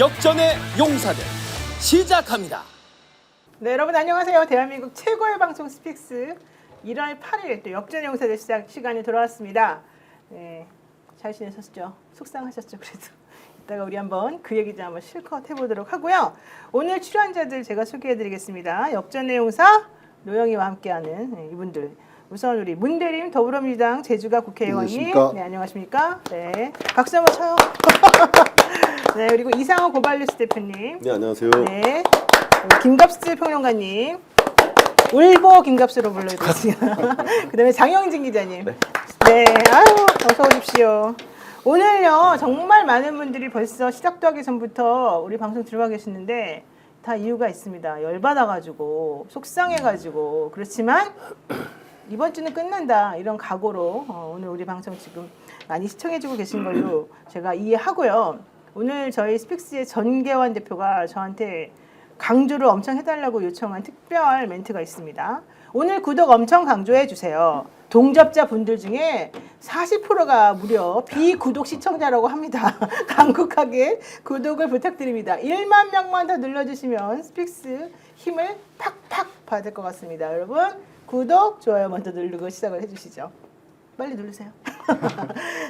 역전의 용사들 시작합니다. 네, 여러분 안녕하세요. 대한민국 최고의 방송 스픽스 1월 8일 또 역전의 용사들 시간이 돌아왔습니다. 네, 잘 지내셨죠? 속상하셨죠? 그래도 이따가 우리 한번 그 얘기 좀 한번 실컷 해보도록 하고요. 오늘 출연자들 제가 소개해드리겠습니다. 역전의 용사 노영희와 함께하는 이분들. 우선 우리 문대림 더불어민주당 제주가 국회의원님. 네, 안녕하십니까? 네, 박수 한번 쳐요. 네, 그리고 이상호 고발뉴스 대표님. 네, 안녕하세요. 네, 김갑수 평론가님. 울보 김갑수로 불러주세요. 그다음에 장영진 기자님. 네, 아유, 어서 오십시오. 오늘요 정말 많은 분들이 벌써 시작도 하기 전부터 우리 방송 들어와 계시는데 다 이유가 있습니다. 열받아가지고 속상해가지고 그렇지만 이번 주는 끝난다 이런 각오로 오늘 우리 방송 지금 많이 시청해주고 계신 걸로 제가 이해하고요. 오늘 저희 스픽스의 전계환 대표가 저한테 강조를 엄청 해달라고 요청한 특별 멘트가 있습니다. 오늘 구독 엄청 강조해 주세요. 동접자 분들 중에 40%가 무려 비구독 시청자라고 합니다. 간곡하게 구독을 부탁드립니다. 1만 명만 더 눌러주시면 스픽스 힘을 팍팍 받을 것 같습니다. 여러분 구독, 좋아요 먼저 누르고 시작을 해주시죠. 빨리 누르세요.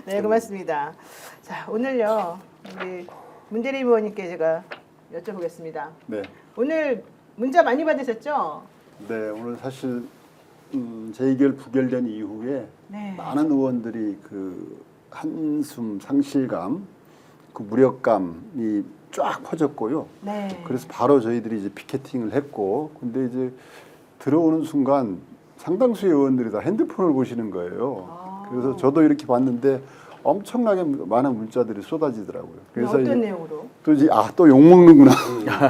네, 고맙습니다. 자, 오늘요 우리 문대림 의원님께 제가 여쭤보겠습니다. 네. 오늘 문자 많이 받으셨죠? 네, 오늘 사실 재의결 부결된 이후에 네. 많은 의원들이 그 한숨 상실감, 그 무력감이 쫙 퍼졌고요. 네. 그래서 바로 저희들이 이제 피켓팅을 했고, 근데 이제 들어오는 순간 상당수의 의원들이 다 핸드폰을 보시는 거예요. 그래서 저도 이렇게 봤는데 엄청나게 많은 문자들이 쏟아지더라고요. 그래서 어떤 내용으로? 또 이제 또 욕 먹는구나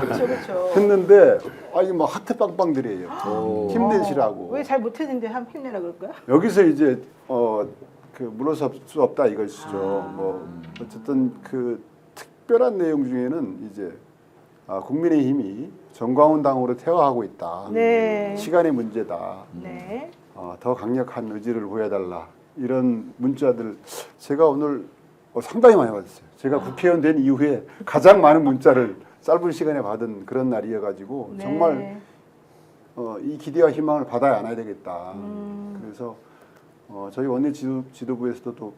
그렇죠, 그렇죠. 했는데 이게 뭐 하트 빵빵들이에요. 힘내시라고. 왜 잘 못했는데 힘내라 그럴까요? 여기서 이제 그 물러설 수 없다 이것이죠. 뭐 어쨌든 그 특별한 내용 중에는 이제 국민의힘이 정광훈 당으로 퇴화하고 있다. 네. 시간의 문제다. 네. 더 강력한 의지를 보여달라. 이런 문자들 제가 오늘 상당히 많이 받았어요. 제가 국회의원 된 이후에 가장 많은 문자를 짧은 시간에 받은 그런 날이어가지고 네. 정말 이 기대와 희망을 받아야 안아야 되겠다. 그래서 저희 원내 지도부에서도 또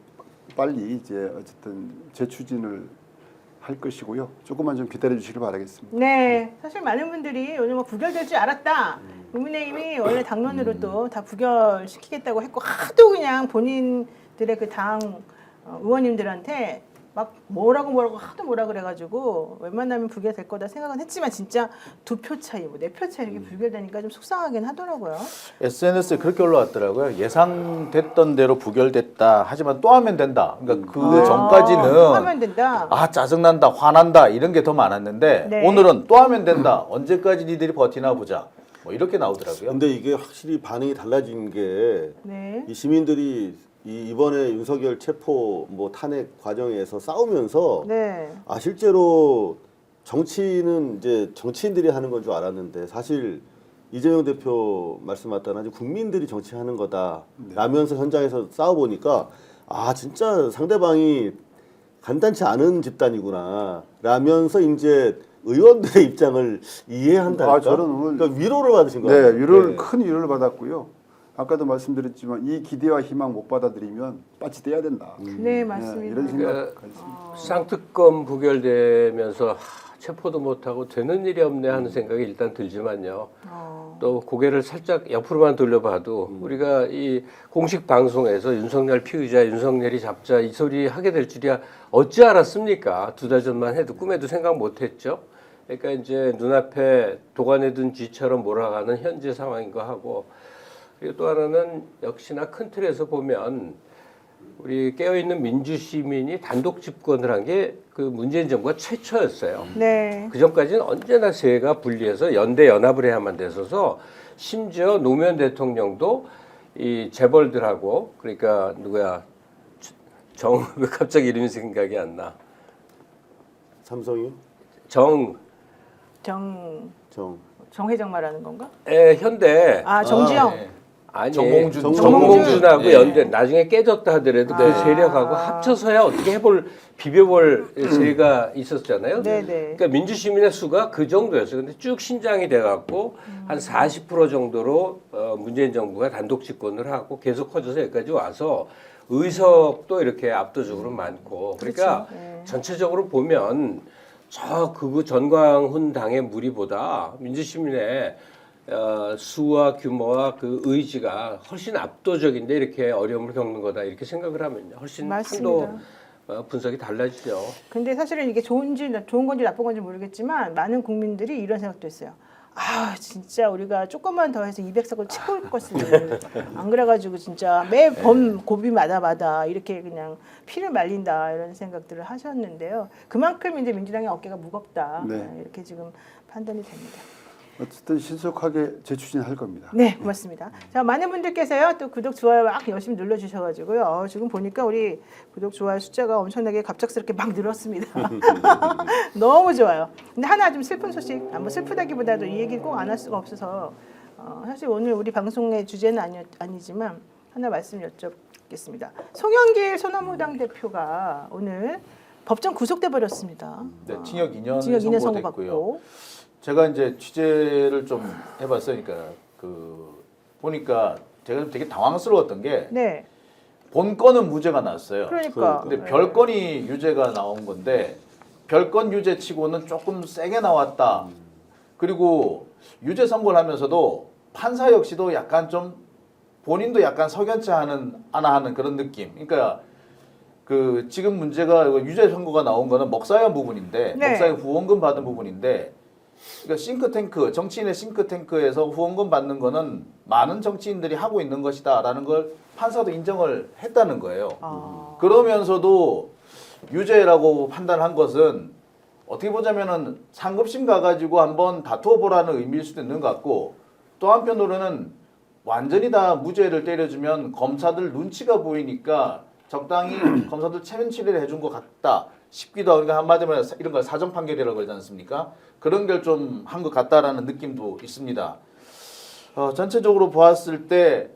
빨리 이제 어쨌든 재추진을 할 것이고요. 조금만 좀 기다려 주시길 바라겠습니다. 네. 사실 많은 분들이 오늘 뭐 부결될 줄 알았다. 국민의힘이 원래 당론으로 또 다 부결시키겠다고 했고 하도 그냥 본인들의 그 당 의원님들한테 막 뭐라고 하도 뭐라 그래가지고 웬만하면 부결될 거다 생각은 했지만 진짜 2표 차이, 뭐 4표 차이 이렇게 부결되니까 좀 속상하긴 하더라고요. SNS에 그렇게 올라왔더라고요. 예상됐던 대로 부결됐다. 하지만 또 하면 된다. 그러니까 그 또 전까지는 하면 된다. 짜증난다, 화난다 이런 게 더 많았는데 네. 오늘은 또 하면 된다. 언제까지 니들이 버티나 보자. 뭐 이렇게 나오더라고요. 근데 이게 확실히 반응이 달라진 게 네. 이 시민들이 이번에 윤석열 체포 뭐 탄핵 과정에서 싸우면서 네. 실제로 정치는 이제 정치인들이 하는 건 줄 알았는데 사실 이재명 대표 말씀 맞다나 국민들이 정치하는 거다라면서 현장에서 싸워보니까 진짜 상대방이 간단치 않은 집단이구나 라면서 이제 의원들의 입장을 이해한다니까. 저는 오늘 그러니까 위로를 받으신 거예요. 네. 큰 위로를 받았고요. 아까도 말씀드렸지만 이 기대와 희망 못 받아들이면 빠지 떼야 된다. 네, 맞습니다. 이런 생각. 쌍특검 부결되면서 체포도 못하고 되는 일이 없네 하는 생각이 일단 들지만요. 또 고개를 살짝 옆으로만 돌려봐도 우리가 이 공식 방송에서 윤석열 피의자, 윤석열이 잡자 이 소리 하게 될 줄이야 어찌 알았습니까? 2달 전만 해도 꿈에도 생각 못했죠. 그러니까 이제 눈앞에 도관에 든 쥐처럼 몰아가는 현재 상황인 거 하고, 그리고 또 하나는 역시나 큰 틀에서 보면 우리 깨어있는 민주 시민이 단독 집권을 한 게 그 문재인 정부가 최초였어요. 네. 그 전까지는 언제나 세가 분리해서 연대 연합을 해야만 됐어서 심지어 노무현 대통령도 이 재벌들하고 그러니까 누구야 왜 갑자기 이름이 생각이 안 나? 삼성이요? 정혜정 말하는 건가? 현대 정지영. 네. 아니 정몽준. 정몽준하고 네. 연대 나중에 깨졌다 하더라도 그 세력하고 합쳐서야 어떻게 비벼볼 세가 있었잖아요. 네네. 그러니까 민주시민의 수가 그 정도였어요. 근데 쭉 신장이 돼갖고 한 40% 정도로 문재인 정부가 단독 집권을 하고 계속 커져서 여기까지 와서 의석도 이렇게 압도적으로 많고 그러니까 그렇죠. 네. 전체적으로 보면 저 극우 전광훈 당의 무리보다 민주시민의 수와 규모와 그 의지가 훨씬 압도적인데 이렇게 어려움을 겪는 거다 이렇게 생각을 하면요 훨씬 맞습니다. 판도 분석이 달라지죠. 근데 사실은 이게 좋은 건지 나쁜 건지 모르겠지만 많은 국민들이 이런 생각도 했어요. 아 진짜 우리가 조금만 더 해서 200석을 치고 올 것을 안 그래가지고 진짜 매번 고비마다 이렇게 그냥 피를 말린다 이런 생각들을 하셨는데요. 그만큼 이제 민주당의 어깨가 무겁다 네. 이렇게 지금 판단이 됩니다. 어쨌든 신속하게 재추진할 겁니다. 네, 고맙습니다. 자, 많은 분들께서요, 또 구독, 좋아요 막 열심히 눌러주셔가지고요. 지금 보니까 우리 구독, 좋아요 숫자가 엄청나게 갑작스럽게 막 늘었습니다. 너무 좋아요. 근데 하나 좀 슬픈 소식, 뭐 슬프다기보다도 이 얘기 꼭 안 할 수가 없어서, 사실 오늘 우리 방송의 주제는 아니지만 하나 말씀 여쭙겠습니다. 송영길 소나무당 대표가 오늘 법정 구속돼 버렸습니다. 네, 징역 2년 징역 2년 선고됐고요. 선고받고. 제가 이제 취재를 좀 해봤으니까 보니까 제가 좀 되게 당황스러웠던 게 네, 본건은 무죄가 났어요. 그러니까. 근데 네. 별건이 유죄가 나온 건데 별건 유죄치고는 조금 세게 나왔다. 그리고 유죄 선고를 하면서도 판사 역시도 약간 좀 본인도 약간 석연치 않아 하는 그런 느낌. 그러니까 지금 문제가 유죄 선고가 나온 거는 먹사연 부분인데 네. 먹사연 후원금 받은 부분인데 그러니까 싱크탱크 정치인의 싱크탱크에서 후원금 받는 거는 많은 정치인들이 하고 있는 것이다라는 걸 판사도 인정을 했다는 거예요. 그러면서도 유죄라고 판단한 것은 어떻게 보자면은 상급심 가가지고 한번 다투어 보라는 의미일 수도 있는 것 같고 또 한편으로는 완전히 다 무죄를 때려주면 검사들 눈치가 보이니까 적당히 검사들 체면 처리를 해준 것 같다 싶기도 하고 그러니까 한마디로 이런 걸 사정 판결이라고 그러지 않습니까? 그런 걸 좀 한 것 같다라는 느낌도 있습니다. 전체적으로 보았을 때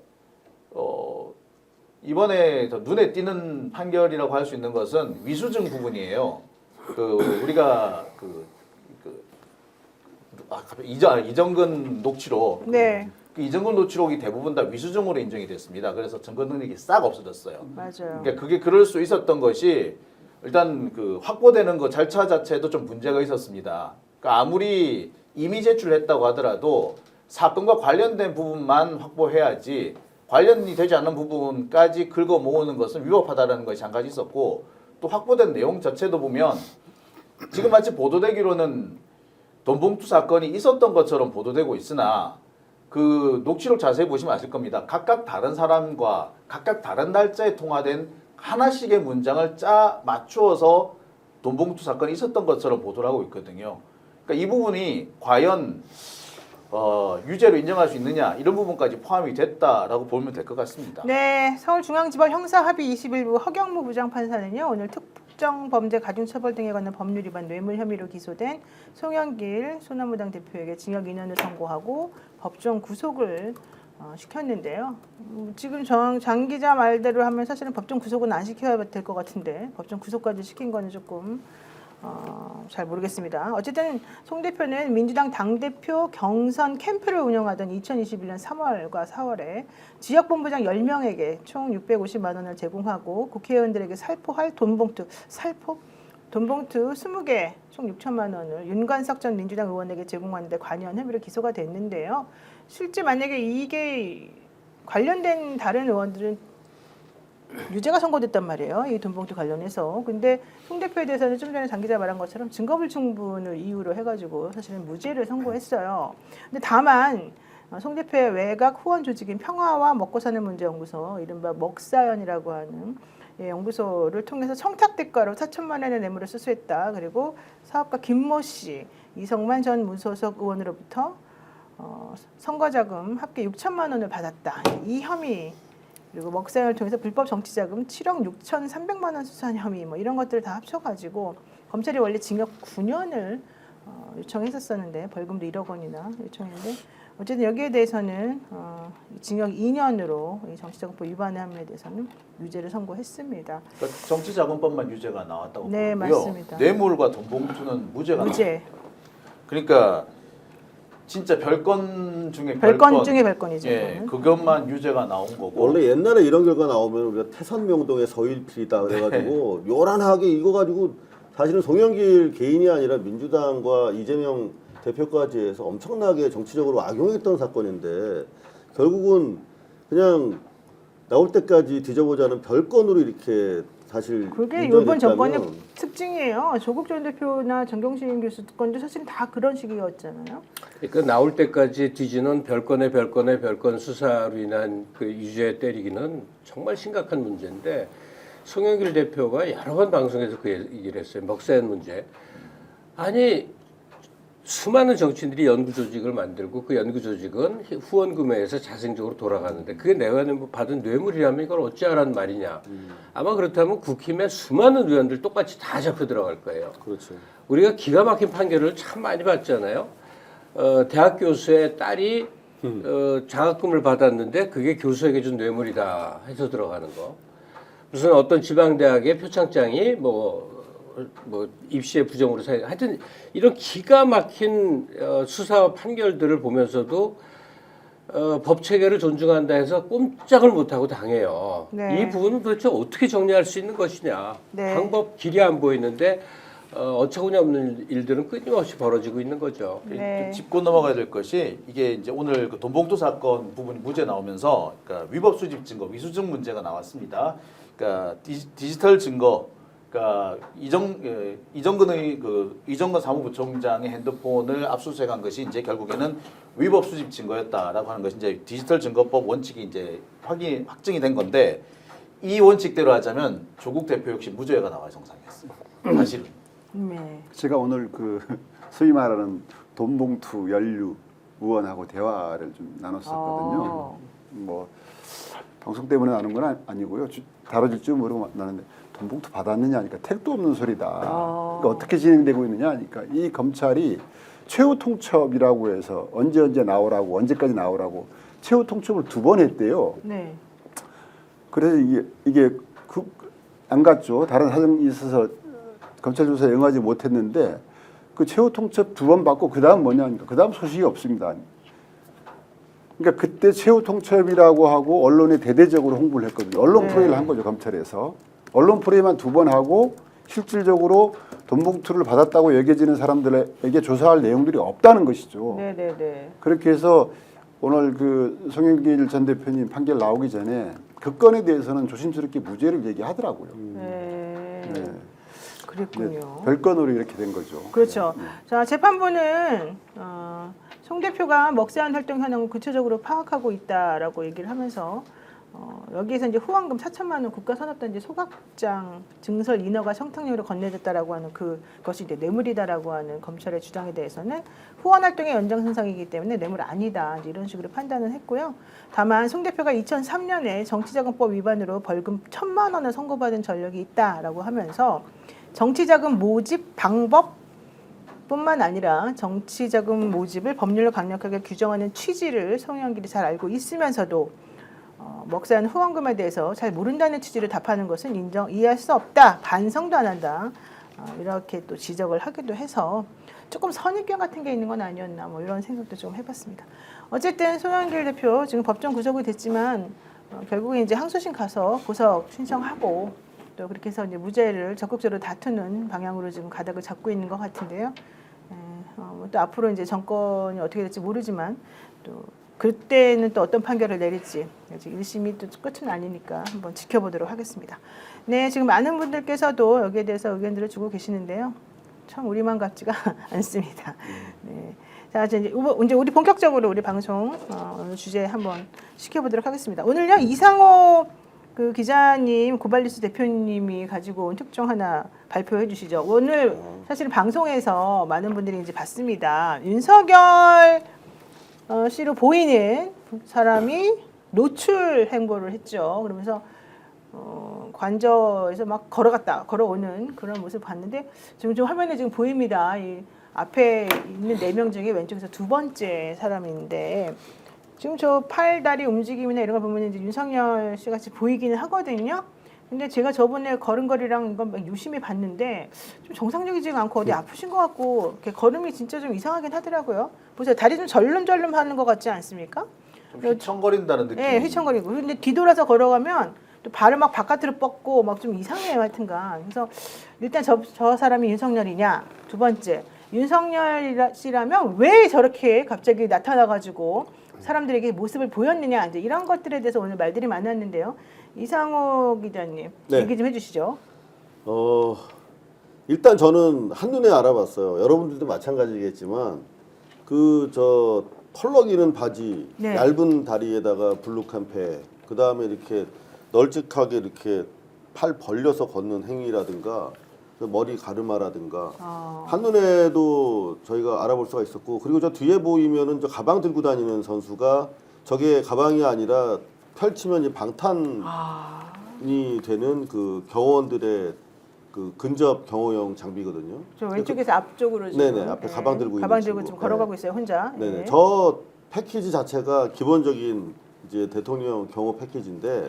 이번에 더 눈에 띄는 판결이라고 할 수 있는 것은 위수증 부분이에요. 우리가 갑자기 이정근 녹취록. 네. 이정근 녹취록이 대부분 다 위수증으로 인정이 됐습니다. 그래서 증거 능력이 싹 없어졌어요. 맞아요. 그러니까 그게 그럴 수 있었던 것이 일단 확보되는 거 절차 자체도 좀 문제가 있었습니다. 그러니까 아무리 이미 제출했다고 하더라도 사건과 관련된 부분만 확보해야지 관련이 되지 않는 부분까지 긁어 모으는 것은 위법하다는 것이 한 가지 있었고 또 확보된 내용 자체도 보면 지금 마치 보도되기로는 돈봉투 사건이 있었던 것처럼 보도되고 있으나 그 녹취록 자세히 보시면 아실 겁니다. 각각 다른 사람과 각각 다른 날짜에 통화된 하나씩의 문장을 짜 맞추어서 돈봉투 사건이 있었던 것처럼 보도를 하고 있거든요. 그러니까 이 부분이 과연 유죄로 인정할 수 있느냐 이런 부분까지 포함이 됐다라고 보면 될 것 같습니다. 네, 서울중앙지법 형사합의 21부 허경무 부장판사는요 오늘 특정 범죄 가중처벌 등에 관한 법률 위반 뇌물 혐의로 기소된 송영길 소나무당 대표에게 징역 2년을 선고하고 법정 구속을 시켰는데요. 지금 장 기자 말대로 하면 사실은 법정 구속은 안 시켜야 될 것 같은데 법정 구속까지 시킨 거는 조금 잘 모르겠습니다. 어쨌든 송 대표는 민주당 당대표 경선 캠프를 운영하던 2021년 3월과 4월에 지역본부장 10명에게 총 650만 원을 제공하고 국회의원들에게 살포할 돈봉투 20개 총 6천만 원을 윤관석 전 민주당 의원에게 제공한 데 관여한 혐의로 기소가 됐는데요. 실제 만약에 이게 관련된 다른 의원들은 유죄가 선고됐단 말이에요. 이 돈봉투 관련해서. 근데 송 대표에 대해서는 좀 전에 장 기자 말한 것처럼 증거불충분을 이유로 해가지고 사실은 무죄를 선고했어요. 근데 다만 송 대표의 외곽 후원 조직인 평화와 먹고사는 문제연구소, 이른바 먹사연이라고 하는 연구소를 통해서 청탁 대가로 4천만 원의 뇌물을 수수했다. 그리고 사업가 김모 씨, 이성만 전 무소속 의원으로부터 선거자금 합계 6천만 원을 받았다. 이 혐의 그리고 먹사연을 통해서 불법 정치자금 7억 6,300만 원 수수한 혐의 이런 것들을 다 합쳐가지고 검찰이 원래 징역 9년을 요청했었었는데 벌금도 1억 원이나 요청했는데 어쨌든 여기에 대해서는 징역 2년으로 정치자금법 위반의 함에 대해서는 유죄를 선고했습니다. 그러니까 정치자금법만 유죄가 나왔다고 네, 보고요. 맞습니다. 뇌물과 돈봉투는 무죄가 무죄. 나왔어요. 그러니까 진짜 별건 중에 별건 중에 별건이죠. 예, 그거는. 그것만 유죄가 나온 거고. 원래 옛날에 이런 결과 나오면 우리가 태선명동의 서일필이다 그래가지고 요란하게 이거 가지고 사실은 송영길 개인이 아니라 민주당과 이재명 대표까지 해서 엄청나게 정치적으로 악용했던 사건인데 결국은 그냥 나올 때까지 뒤져보자는 별건으로 이렇게 사실 그게 인정이 이번 정권의 됐다면 특징이에요. 조국 전 대표나 정경심 교수 건도 사실은 다 그런 식이었잖아요. 그러니까 나올 때까지 뒤지는 별건 수사로 인한 그 유죄 때리기는 정말 심각한 문제인데 송영길 대표가 여러 번 방송에서 그 얘기를 했어요. 먹사연 문제. 아니 수많은 정치인들이 연구 조직을 만들고 그 연구 조직은 후원금에서 자생적으로 돌아가는데 그게 내가 받은 뇌물이라면 이걸 어찌하라는 말이냐. 아마 그렇다면 국힘의 수많은 의원들 똑같이 다 잡혀 들어갈 거예요. 그렇죠. 우리가 기가 막힌 판결을 참 많이 봤잖아요. 대학 교수의 딸이 장학금을 받았는데 그게 교수에게 준 뇌물이다 해서 들어가는 거. 무슨 어떤 지방대학의 표창장이 뭐 입시의 부정으로 사용. 하여튼 이런 기가 막힌 수사 판결들을 보면서도 법 체계를 존중한다 해서 꼼짝을 못하고 당해요. 네. 이 부분은 도대체 어떻게 정리할 수 있는 것이냐. 네. 방법 길이 안 보이는데 어처구니 없는 일들은 끊임없이 벌어지고 있는 거죠. 네. 짚고 넘어가야 될 것이 이게 이제 오늘 그 돈봉투 사건 부분이 무죄 나오면서 그러니까 위법 수집 증거 위수증 문제가 나왔습니다. 그러니까 디지털 증거 그러니까 이정근 사무부총장의 핸드폰을 압수수색한 것이 이제 결국에는 위법 수집 증거였다라고 하는 것이 이제 디지털 증거법 원칙이 이제 확정이 된 건데 이 원칙대로 하자면 조국 대표 역시 무죄가 나와야 정상이었어요. 사실은. 네. 제가 오늘 그 소위 말하는 돈봉투 연루 의원하고 대화를 좀 나눴었거든요. 뭐 방송 때문에 나눈 건 아니고요. 다뤄질 줄 모르고 나는데 돈봉투 받았느냐 하니까 택도 없는 소리다. 그러니까 어떻게 진행되고 있느냐 하니까 이 검찰이 최후 통첩이라고 해서 언제 나오라고 언제까지 나오라고 최후 통첩을 2번 했대요. 네. 그래서 이게 안 갔죠. 다른 사정이 있어서 검찰 조사에 응하지 못했는데 그 최후 통첩 2번 받고 그 다음 뭐냐 하니까 그 다음 소식이 없습니다. 그러니까 그때 최후 통첩이라고 하고 언론에 대대적으로 홍보를 했거든요. 언론 프레이를 한 거죠, 검찰에서. 언론 프레이만 2번 하고 실질적으로 돈봉투를 받았다고 여겨지는 사람들에게 조사할 내용들이 없다는 것이죠. 네네네. 그렇게 해서 오늘 그 송영길 전 대표님 판결 나오기 전에 그 건에 대해서는 조심스럽게 무죄를 얘기하더라고요. 네. 네. 그랬군요. 별건으로 이렇게 된 거죠. 그렇죠. 자, 재판부는 송 대표가 먹세한 활동 현황을 구체적으로 파악하고 있다라고 얘기를 하면서 여기에서 이제 후원금 4천만 원 국가산업단지 소각장 증설 인허가 성탕료로 건네졌다라고 하는 그것이 이제 뇌물이다라고 하는 검찰의 주장에 대해서는 후원 활동의 연장선상이기 때문에 뇌물 아니다 이제 이런 식으로 판단을 했고요. 다만 송 대표가 2003년에 정치자금법 위반으로 벌금 1,000만 원을 선고받은 전력이 있다라고 하면서 정치자금 모집 방법 뿐만 아니라 정치자금 모집을 법률로 강력하게 규정하는 취지를 송영길이 잘 알고 있으면서도 먹사한 후원금에 대해서 잘 모른다는 취지를 답하는 것은 이해할 수 없다. 반성도 안 한다. 이렇게 또 지적을 하기도 해서 조금 선입견 같은 게 있는 건 아니었나 뭐 이런 생각도 좀 해봤습니다. 어쨌든 송영길 대표 지금 법정 구속이 됐지만 결국에 이제 항소심 가서 구속 신청하고 또 그렇게 해서 이제 무죄를 적극적으로 다투는 방향으로 지금 가닥을 잡고 있는 것 같은데요. 또 앞으로 이제 정권이 어떻게 될지 모르지만 또 그때는 또 어떤 판결을 내릴지 아직 1심이 또 끝은 아니니까 한번 지켜보도록 하겠습니다. 네, 지금 많은 분들께서도 여기에 대해서 의견들을 주고 계시는데요. 참 우리만 같지가 않습니다. 네. 자, 이제 우리 본격적으로 우리 방송 오늘 주제 한번 시켜보도록 하겠습니다. 오늘요 이상호 그 기자님 고발뉴스 대표님이 가지고 온 특종 하나 발표해 주시죠. 오늘 사실 방송에서 많은 분들이 이제 봤습니다. 윤석열 씨로 보이는 사람이 노출 행보를 했죠. 그러면서 관저에서 막 걸어오는 그런 모습을 봤는데 지금 화면에 지금 보입니다. 이 앞에 있는 4명 중에 왼쪽에서 두 번째 사람인데 지금 저 팔다리 움직임이나 이런 걸 보면 이제 윤석열 씨 같이 보이기는 하거든요. 근데 제가 저번에 걸음걸이랑 이건 막 유심히 봤는데 좀 정상적이지가 않고 어디 아프신 것 같고 이렇게 걸음이 진짜 좀 이상하긴 하더라고요. 보세요. 다리 좀 절름절름 하는 것 같지 않습니까? 좀 휘청거린다는 느낌. 네, 휘청거리고. 근데 뒤돌아서 걸어가면 또 발을 막 바깥으로 뻗고 막 좀 이상해요, 하여튼간. 그래서 일단 저 사람이 윤석열이냐? 두 번째, 윤석열 씨라면 왜 저렇게 갑자기 나타나가지고 사람들에게 모습을 보였느냐? 이제 이런 것들에 대해서 오늘 말들이 많았는데요. 이상호 기자님, 네. 얘기 좀 해주시죠. 일단 저는 한눈에 알아봤어요. 여러분들도 마찬가지겠지만 그 펄럭이는 바지, 네. 얇은 다리에다가 불룩한 배, 그 다음에 이렇게 널찍하게 이렇게 팔 벌려서 걷는 행위라든가 머리 가르마라든가 한눈에도 저희가 알아볼 수가 있었고, 그리고 저 뒤에 보이면은 저 가방 들고 다니는 선수가 저게 가방이 아니라 펼치면 이 방탄이 되는 그 경호원들의 그 근접 경호용 장비거든요. 저 왼쪽에서 앞쪽으로 지금 네네, 앞에 가방 들고 있는 가방 들고 친구. 지금 걸어가고 네. 있어요, 혼자. 네네. 예. 저 패키지 자체가 기본적인 이제 대통령 경호 패키지인데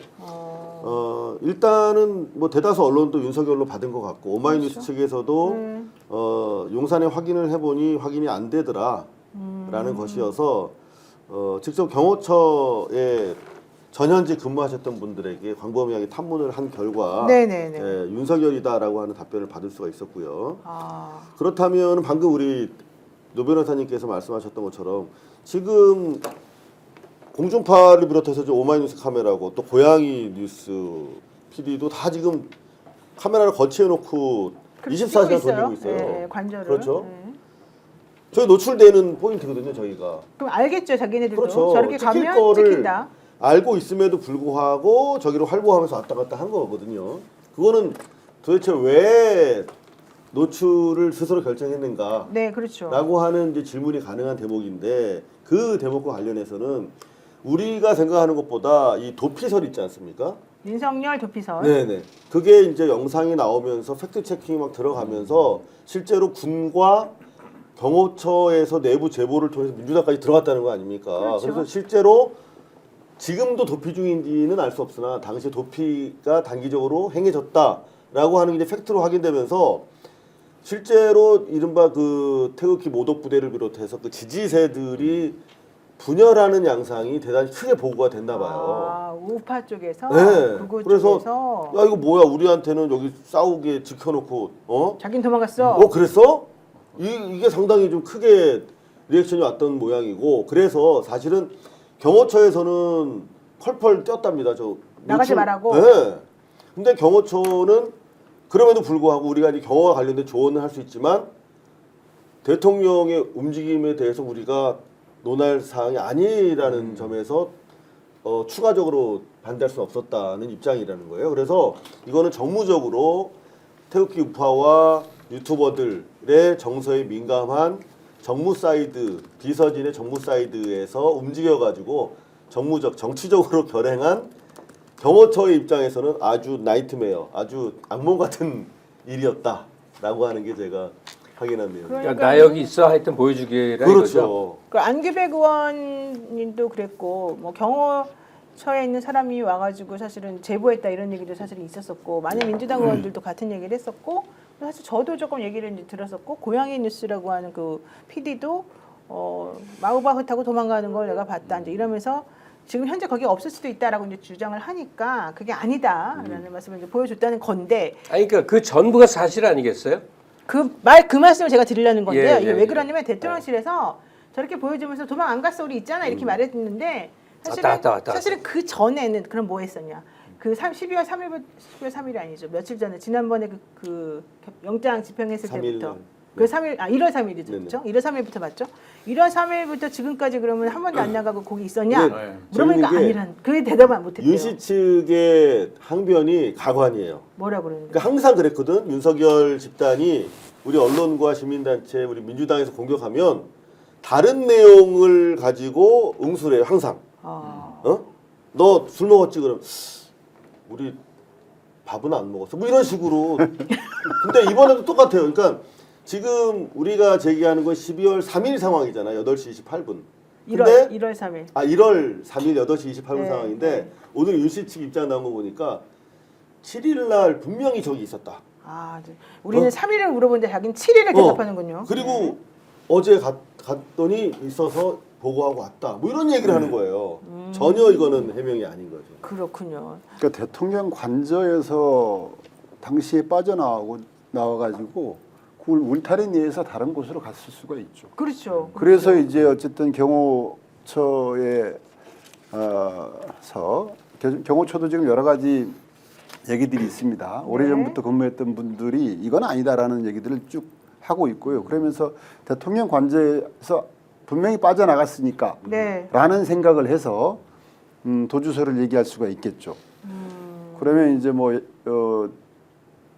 일단은 뭐 대다수 언론도 윤석열로 받은 것 같고 오마이뉴스 그렇죠. 측에서도 용산에 확인을 해보니 확인이 안 되더라라는 것이어서 직접 경호처에 전현직 근무하셨던 분들에게 광범위하게 탐문을 한 결과 네네네. 윤석열이다라고 하는 답변을 받을 수가 있었고요. 아, 그렇다면 방금 우리 노 변호사님께서 말씀하셨던 것처럼 지금 공중파를 비롯해서 이제 오마이뉴스 카메라고 또 고양이 뉴스 PD도 다 지금 카메라를 거치해놓고 24시간 돌리고 있어요. 네, 관절을. 그렇죠. 네. 저희 노출되는 포인트거든요, 저희가. 그럼 알겠죠, 자기네들도. 그렇죠. 저렇게 찍힐 가면 거를 찍힌다. 알고 있음에도 불구하고 저기로 활보하면서 왔다 갔다 한 거거든요. 그거는 도대체 왜 노출을 스스로 결정했는가? 네, 그렇죠. 라고 하는 이제 질문이 가능한 대목인데 그 대목과 관련해서는 우리가 생각하는 것보다 이 도피설 있지 않습니까? 윤석열 도피설. 네네. 그게 이제 영상이 나오면서 팩트 체킹이 막 들어가면서 실제로 군과 경호처에서 내부 제보를 통해서 민주당까지 들어갔다는 거 아닙니까? 그렇죠. 그래서 실제로 지금도 도피 중인지는 알 수 없으나 당시 도피가 단기적으로 행해졌다라고 하는 게 이제 팩트로 확인되면서 실제로 이른바 그 태극기 모독 부대를 비롯해서 그 지지세들이 분열하는 양상이 대단히 크게 보고가 됐나 봐요. 아, 우파 쪽에서, 네. 극우 그래서 쪽에서. 야 이거 뭐야 우리한테는 여기 싸우게 지켜놓고 자긴 도망갔어. 그랬어? 이게 상당히 좀 크게 리액션이 왔던 모양이고 그래서 사실은 경호처에서는 펄펄 뛰었답니다. 나가지 말라고? 네. 근데 경호처는 그럼에도 불구하고 우리가 이제 경호와 관련된 조언을 할 수 있지만 대통령의 움직임에 대해서 우리가 논할 사항이 아니라는 점에서 추가적으로 반대할 수 없었다는 입장이라는 거예요. 그래서 이거는 정무적으로 태극기 우파와 유튜버들의 정서에 민감한 정무 사이드, 비서진의 정무 사이드에서 움직여가지고 정치적으로 결행한 경호처의 입장에서는 아주 나이트메어, 아주 악몽 같은 일이었다라고 하는 게 제가 확인한 내용입니다. 그러니까 나 여기 있어 하여튼 보여주기라 이거죠. 그렇죠. 그 안규백 의원님도 그랬고 뭐 경호처에 있는 사람이 와가지고 사실은 제보했다 이런 얘기도 사실 있었었고 많은 민주당 의원들도 같은 얘기를 했었고 사실 저도 조금 얘기를 이제 들었었고 고양이 뉴스라고 하는 그 PD도 마우바흐 타고 도망가는 걸 내가 봤다 이제 이러면서 지금 현재 거기 없을 수도 있다라고 이제 주장을 하니까 그게 아니다라는 말씀을 이제 보여줬다는 건데 아니 그러니까 그 전부가 사실 아니겠어요? 그 말씀을 제가 드리려는 건데요. 예, 이게 예, 왜 예. 그러냐면 대통령실에서 저렇게 보여주면서 도망 안 갔어 우리 있잖아 이렇게 말했는데 왔다. 사실은 그 전에는 그럼 뭐 했었냐? 그 12월 3일이 아니죠. 며칠 전에 지난번에 그 영장 집행했을 3일 때부터 날. 그 3일 1월 3일이죠. 네네. 그렇죠? 1월 3일부터 맞죠? 1월 3일부터 지금까지 그러면 한 번도 안 나가고 거기 있었냐? 네. 물어보니까 재밌는 게 아니란. 그 대답을 못 했대요. 윤 씨 측의 항변이 가관이에요. 뭐라 그러는데? 그러니까 항상 그랬거든. 윤석열 집단이 우리 언론과 시민단체, 우리 민주당에서 공격하면 다른 내용을 가지고 응수를 해요. 항상. 너 술 먹었지 그럼 우리 밥은 안 먹었어. 뭐 이런 식으로. 근데 이번에도 똑같아요. 그러니까 지금 우리가 제기하는 건 12월 3일 상황이잖아요. 8시 28분. 1월 3일. 1월 3일 8시 28분 네, 상황인데 네. 오늘 윤 씨 측 입장 나온 거 보니까 7일 날 분명히 저기 있었다. 네. 우리는 3일을 물어보는데 자기는 7일을 대답하는군요. 그리고 네. 어제 갔더니 있어서 보고하고 왔다. 뭐 이런 얘기를 하는 거예요. 전혀 이거는 해명이 아닌 거죠. 그렇군요. 그러니까 대통령 관저에서 당시에 나와가지고 그걸 울타리 내에서 다른 곳으로 갔을 수가 있죠. 그렇죠. 그래서 이제 어쨌든 경호처도 지금 여러 가지 얘기들이 있습니다. 오래전부터 근무했던 분들이 이건 아니다라는 얘기들을 쭉 하고 있고요. 그러면서 대통령 관저에서 분명히 빠져나갔으니까 네. 라는 생각을 해서 도주서를 얘기할 수가 있겠죠. 그러면 이제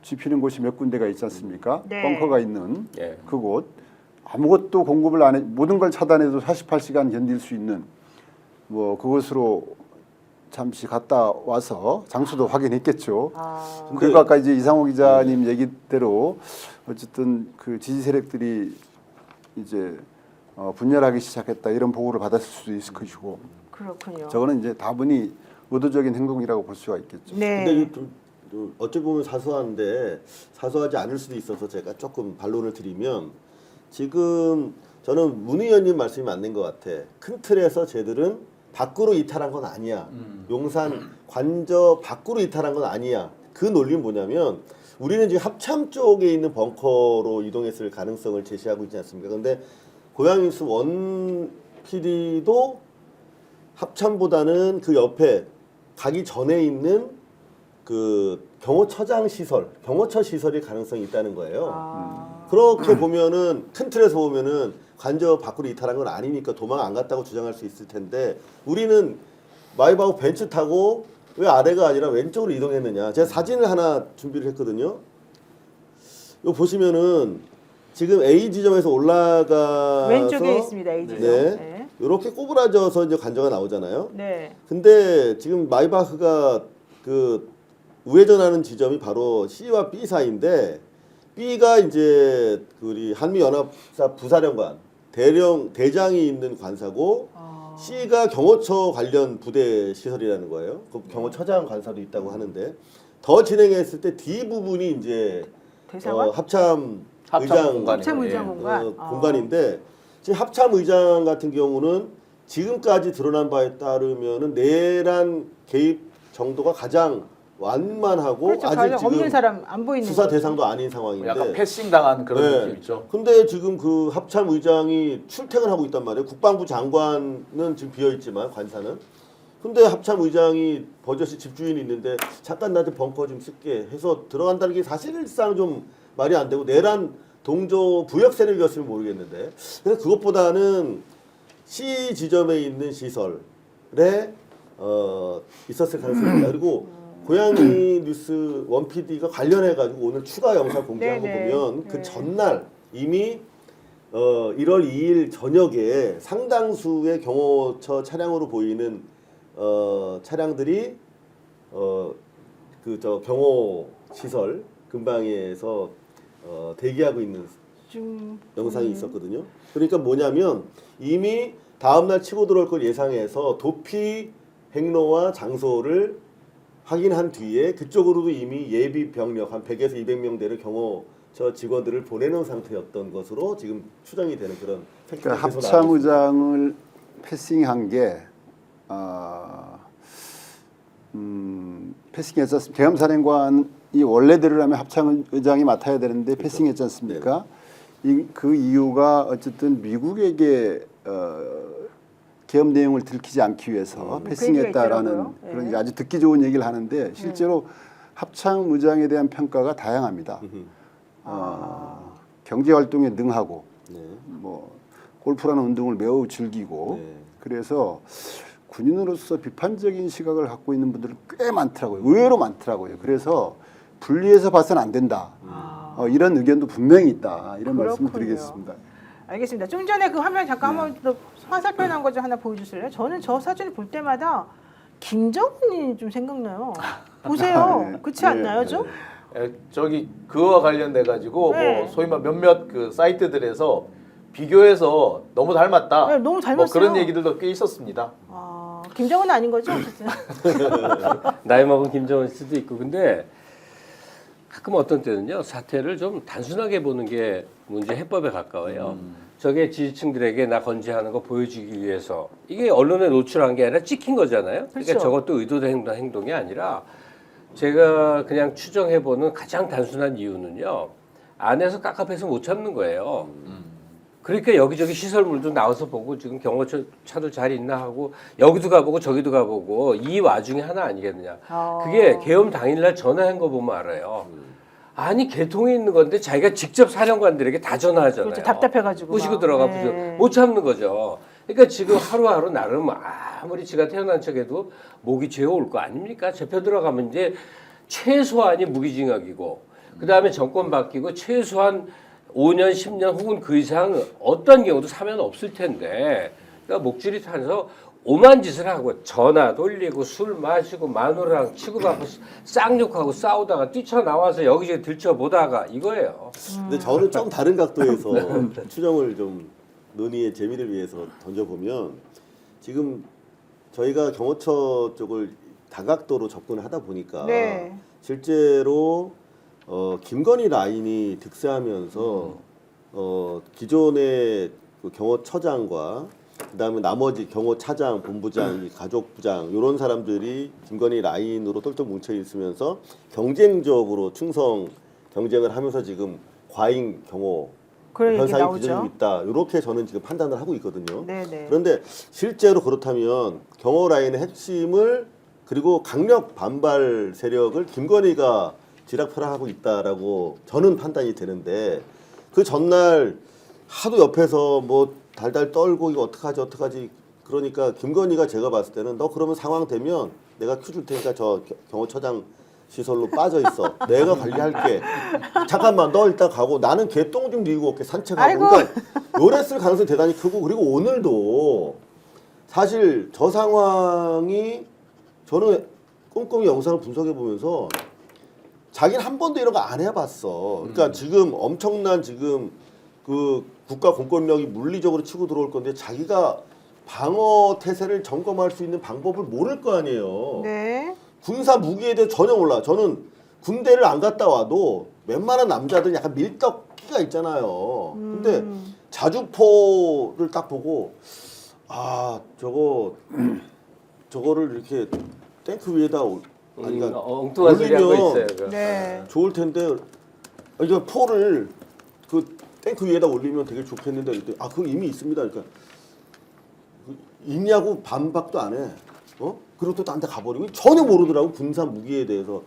지피는 곳이 몇 군데가 있지 않습니까? 네. 벙커가 있는 예. 그곳. 아무것도 공급을 안 해, 모든 걸 차단해도 48시간 견딜 수 있는 그곳으로 잠시 갔다 와서 장소도 확인했겠죠. 그리고 아까 이제 이상호 기자님 얘기대로 어쨌든 그 지지 세력들이 이제 분열하기 시작했다 이런 보고를 받았을 수도 있을 것이고. 그렇군요. 저거는 이제 다분히 의도적인 행동이라고 볼 수가 있겠죠. 네. 근데 이게 어찌 보면 사소한데 사소하지 않을 수도 있어서 제가 조금 반론을 드리면 지금 저는 문 의원님 말씀이 맞는 것 같아. 큰 틀에서 쟤들은 밖으로 이탈한 건 아니야. 용산 관저 밖으로 이탈한 건 아니야. 그 논리는 뭐냐면 우리는 지금 합참 쪽에 있는 벙커로 이동했을 가능성을 제시하고 있지 않습니까? 그런데 고양뉴스 원 PD도 합참보다는 그 옆에 가기 전에 있는 그 경호처장 시설, 경호처 시설일 가능성이 있다는 거예요. 그렇게 보면은 큰 틀에서 보면은 관저 밖으로 이탈한 건 아니니까 도망 안 갔다고 주장할 수 있을 텐데 우리는 마이바흐 벤츠 타고 왜 아래가 아니라 왼쪽으로 이동했느냐. 제가 사진을 하나 준비를 했거든요. 이거 보시면은 지금 A 지점에서 올라가서 왼쪽에 있습니다. A 지점. 네. 네. 이렇게 꼬부라져서 이제 관저가 나오잖아요. 네. 근데 지금 마이바흐가 그 우회전하는 지점이 바로 C와 B 사이인데 B가 이제 우리 한미연합사 부사령관 대장이 있는 관사고 C가 경호처 관련 부대 시설이라는 거예요. 그 경호처장 관사도 있다고 하는데 더 진행했을 때 D 부분이 이제 대사관? 합참 합참 의장 공간이에요. 합참 의장 예. 공간. 공간인데 지금 합참 의장 같은 경우는 지금까지 드러난 바에 따르면은 내란 개입 정도가 가장 완만하고 그렇죠. 아직 지금 없는 사람 안 보이는 수사 거죠. 대상도 아닌 상황인데 약간 패싱 당한 그런 네. 느낌 있죠. 근데 지금 그 합참 의장이 출퇴근하고 있단 말이에요. 국방부 장관은 지금 비어 있지만 관사는. 근데 합참 의장이 버젓이 집주인이 있는데 잠깐 나한테 벙커 좀 쓸게 해서 들어간다는 게 사실상 좀 말이 안 되고 내란 동조 부역 세력이었으면 모르겠는데 그래서 그것보다는 C 지점에 있는 시설에 있었을 가능성이 있다. 그리고 고양이 뉴스 원 PD가 관련해 가지고 오늘 추가 영상 공개한 거 네네. 보면 그 네. 전날 이미 1월 2일 저녁에 상당수의 경호처 차량으로 보이는 차량들이 경호 시설 근방에서 대기하고 있는 좀 영상이 있었거든요. 그러니까 뭐냐면 이미 다음날 치고 들어올 걸 예상해서 도피 행로와 장소를 확인한 뒤에 그쪽으로도 이미 예비 병력 한 100에서 200명대의 경호처 직원들을 보내는 상태였던 것으로 지금 추정이 되는 그런 팩트가 그러니까 계속 나오고 있습니다. 합참의장을 패싱한 게 패싱했지 않습니까? 계엄사령관이 원래대로라면 합참의장이 맡아야 되는데 패싱했지 않습니까? 그 이유가 어쨌든 미국에게 계엄 내용을 들키지 않기 위해서 패싱했다라는 있더라고요. 그런 예. 이제 아주 듣기 좋은 얘기를 하는데 실제로 합참의장에 대한 평가가 다양합니다. 경제 활동에 능하고 네. 골프라는 운동을 매우 즐기고 네. 그래서 군인으로서 비판적인 시각을 갖고 있는 분들이 꽤 많더라고요. 의외로 많더라고요. 그래서 분리해서 봐서는 안 된다. 이런 의견도 분명히 있다. 이런 말씀을 그렇군요. 드리겠습니다. 알겠습니다. 좀 전에 그 화면 잠깐 한번 더 화살표 난 거 좀 하나 보여주실래요? 저는 저 사진을 볼 때마다 김정은이 좀 생각나요. 보세요. 네. 그렇지 네. 않나요, 좀? 저기 그와 관련돼 가지고 네. 뭐 소위 말 몇몇 그 사이트들에서 비교해서 너무 닮았다. 네, 너무 뭐 닮았어요. 그런 얘기들도 꽤 있었습니다. 김정은 아닌 거죠, 어쨌든. 나이 먹은 김정은 씨도 있고 근데 가끔 어떤 때는요 사태를 좀 단순하게 보는 게 문제 해법에 가까워요. 저게 지지층들에게 나 건재하는 거 보여주기 위해서 이게 언론에 노출한 게 아니라 찍힌 거잖아요. 그러니까 그렇죠. 저것도 의도된 행동이 아니라 제가 그냥 추정해보는 가장 단순한 이유는요 안에서 깝깝해서 못 참는 거예요. 그러니까 여기저기 시설물도 나와서 보고 지금 경호차도 잘 있나 하고 여기도 가보고 저기도 가보고 이 와중에 하나 아니겠느냐. 그게 계엄 당일날 전화한 거 보면 알아요. 아니 개통이 있는 건데 자기가 직접 사령관들에게 다 전화하잖아요. 그렇죠. 답답해가지고 꼬시고 막. 들어가 네. 못 참는 거죠. 그러니까 지금 하루하루 나름 아무리 지가 태어난 척해도 목이 죄올 거 아닙니까? 잡혀 들어가면 이제 최소한이 무기징역이고 그 다음에 정권 바뀌고 최소한 5년, 10년 혹은 그 이상 어떤 경우도 사면 없을 텐데 그러니까 목줄이 타서 오만 짓을 하고 전화 돌리고 술 마시고 마누라랑 치고받고 쌍욕하고 싸우다가 뛰쳐나와서 여기저기 들춰보다가 이거예요. 근데 저는 좀 다른 각도에서 추정을 좀 논의의 재미를 위해서 던져보면 지금 저희가 경호처 쪽을 다각도로 접근을 하다 보니까 네. 실제로 김건희 라인이 득세하면서 기존의 그 경호처장과 그다음에 나머지 경호차장, 본부장, 이 가족부장 이런 사람들이 김건희 라인으로 똘똘 뭉쳐 있으면서 경쟁적으로 충성 경쟁을 하면서 지금 과잉 경호 그런 얘기 현상이 나오죠. 빚어지고 있다. 이렇게 저는 지금 판단을 하고 있거든요. 네네. 그런데 실제로 그렇다면 경호 라인의 핵심을 그리고 강력 반발 세력을 김건희가 지락펴락하고 있다라고 저는 판단이 되는데 그 전날 하도 옆에서 뭐 달달 떨고 이거 어떡하지 그러니까 김건희가 제가 봤을 때는 너 그러면 상황 되면 내가 큐 줄 테니까 저 경호처장 시설로 빠져 있어. 내가 관리할게. 잠깐만 너 일단 가고 나는 개 똥 좀 누이고 올게 산책하고. 아이고. 그러니까 요랬을 가능성이 대단히 크고 그리고 오늘도 사실 저 상황이 저는 꼼꼼히 영상을 분석해 보면서 자기는 한 번도 이런 거 안 해봤어. 그러니까 지금 엄청난 지금 그 국가 공권력이 물리적으로 치고 들어올 건데 자기가 방어 태세를 점검할 수 있는 방법을 모를 거 아니에요. 네. 군사 무기에 대해 전혀 몰라. 저는 군대를 안 갔다 와도 웬만한 남자들은 약간 밀떡기가 있잖아요. 근데 자주포를 딱 보고 아 저거를 이렇게 탱크 위에다 그러니까 엉뚱한 소리 하고 있어요. 그거. 네. 좋을 텐데 이거 포를 그 탱크 위에다 올리면 되게 좋겠는데 그랬더니 아 그거 이미 있습니다. 그러니까 있냐고 반박도 안 해. 그리고 또 딴 데 가버리고 전혀 모르더라고 군사 무기에 대해서.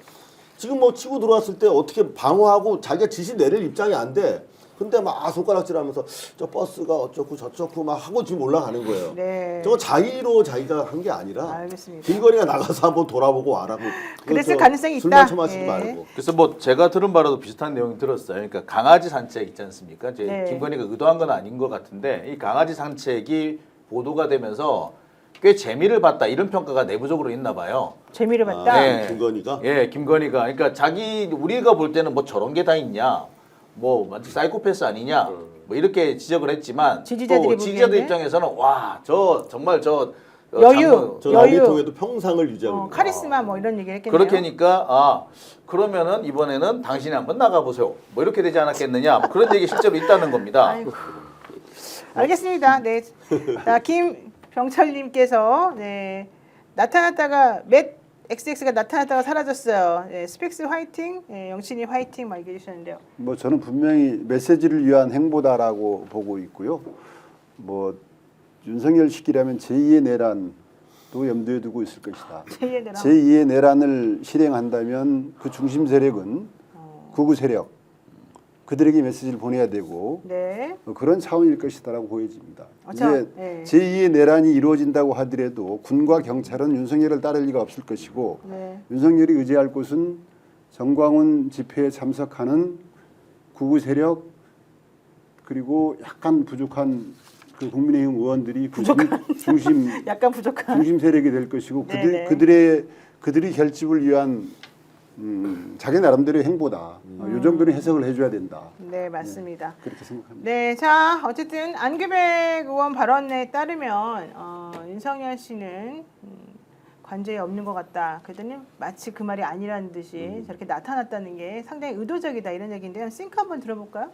지금 뭐 치고 들어왔을 때 어떻게 방어하고 자기가 지시 내릴 입장이 안 돼. 근데 막 손가락질하면서 저 버스가 어쩌고 저쩌고 막 하고 지금 올라가는 거예요. 네. 저거 자의로 자기가 한 게 아니라 알겠습니다. 김건희가 나가서 한번 돌아보고 와라고. 그랬을 가능성이 술만 있다. 처마시지 예. 말고. 그래서 뭐 제가 들은 바로도 비슷한 내용이 들었어요. 그러니까 강아지 산책 있지 않습니까? 이제 네. 김건희가 의도한 건 아닌 것 같은데 이 강아지 산책이 보도가 되면서 꽤 재미를 봤다 이런 평가가 내부적으로 있나 봐요. 재미를 봤다. 네. 김건희가 예, 김건희가 그러니까 우리가 볼 때는 뭐 저런 게 다 있냐, 뭐 완전 사이코패스 아니냐, 뭐 이렇게 지적을 했지만 지지자들이 또 지지자들 보기에는? 입장에서는 와, 저 정말 여유. 저 여유. 나비통에도 평상을 유지하고 있는 카리스마 뭐 이런 얘기를 했겠네요. 그렇게 하니까 그러면은 이번에는 당신이 한번 나가보세요. 뭐 이렇게 되지 않았겠느냐, 뭐 그런 얘기 실제로 있다는 겁니다. 아이고. 알겠습니다. 네. 자, 김병철님께서 네. 나타났다가 XX가 나타났다가 사라졌어요. 네, 스펙스 화이팅, 네, 영신이 화이팅 막 얘기해 주셨는데요. 뭐 저는 분명히 메시지를 위한 행보다라고 보고 있고요. 뭐 윤석열 시기라면 제2의 내란도 염두에 두고 있을 것이다. 제2의 내란. 제2의 내란을 실행한다면 그 중심 세력은 극우 세력 그들에게 메시지를 보내야 되고 네. 그런 차원일 것이다라고 보여집니다. 이제 네. 제2의 내란이 이루어진다고 하더라도 군과 경찰은 윤석열을 따를 리가 없을 것이고 네. 윤석열이 의지할 곳은 정광훈 집회에 참석하는 극우 세력 그리고 약간 부족한 그 국민의힘 의원들이 그 중심 약간 부족한. 중심 세력이 될 것이고 네네. 그들의 그들이 결집을 위한 자기 나름대로의 행보다. 이 정도는 해석을 해줘야 된다. 네, 맞습니다. 그렇게 생각합니다. 네, 자 어쨌든 안규백 의원 발언에 따르면 윤석열 씨는 관저에 없는 것 같다. 그랬더니 마치 그 말이 아니라는 듯이 저렇게 나타났다는 게 상당히 의도적이다 이런 얘기인데요. 싱크 한번 들어볼까요?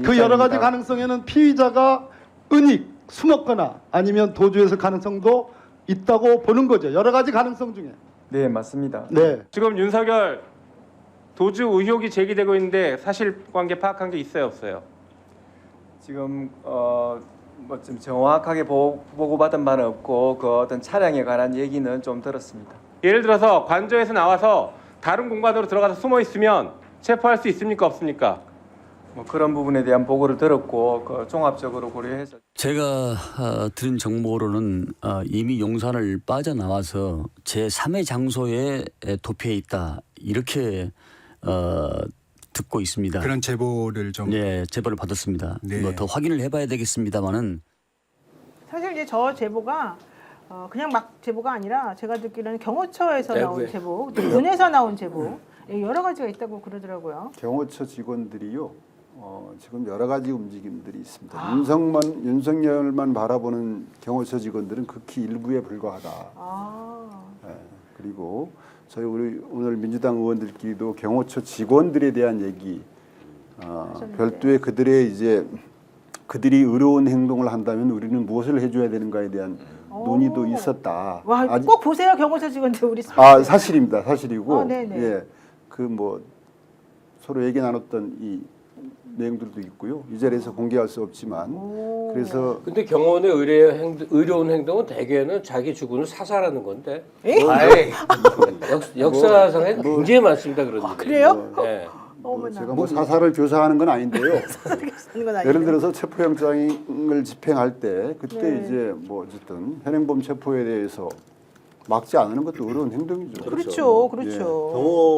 그 여러 가지 가능성에는 피의자가 은닉, 숨었거나 아니면 도주했을 가능성도 있다고 보는 거죠. 여러 가지 가능성 중에. 네, 맞습니다. 네. 지금 윤석열 도주 의혹이 제기되고 있는데 사실관계 파악한 게 있어요, 없어요? 지금 뭐 좀 정확하게 보고받은 바는 없고 그 어떤 차량에 관한 얘기는 좀 들었습니다. 예를 들어서 관저에서 나와서 다른 공간으로 들어가서 숨어 있으면 체포할 수 있습니까, 없습니까? 뭐 그런 부분에 대한 보고를 들었고 그 종합적으로 고려해서 제가 들은 정보로는 이미 용산을 빠져나와서 제3의 장소에 도피해 있다 이렇게 듣고 있습니다. 그런 제보를 좀 네, 제보를 받았습니다. 네. 뭐 더 확인을 해봐야 되겠습니다만은 사실 이제 저 제보가 그냥 막 제보가 아니라 제가 듣기로는 경호처에서 나온 내부에. 제보, 또 군에서 나온 제보 여러 가지가 있다고 그러더라고요. 경호처 직원들이요. 지금 여러 가지 움직임들이 있습니다. 아. 윤석열만 바라보는 경호처 직원들은 극히 일부에 불과하다. 아, 예, 그리고 우리 오늘 민주당 의원들끼리도 경호처 직원들에 대한 얘기, 별도의 그들이 의로운 행동을 한다면 우리는 무엇을 해줘야 되는가에 대한 논의도 있었다. 와, 꼭 보세요 경호처 직원들 우리. 사실입니다. 사실이고, 네네. 예, 그 뭐 서로 얘기 나눴던 이 내용들도 있고요. 이 자리에서 공개할 수 없지만, 그래서 근데 경호원의 의료운 행동은 대개는 자기 주군을 사살하는 건데. 아이, 역사상에 굉장히 많습니다 그런 일이. 그래요? 네. 어머나. 제가 뭐 사사를 교사하는 건 아닌데요. 하는 건 아니에요. 예를 들어서 체포영장을 집행할 때 그때 네. 이제 뭐 어쨌든 현행범 체포에 대해서 막지 않는 것도 어려운 행동이죠. 그렇죠, 예. 그렇죠.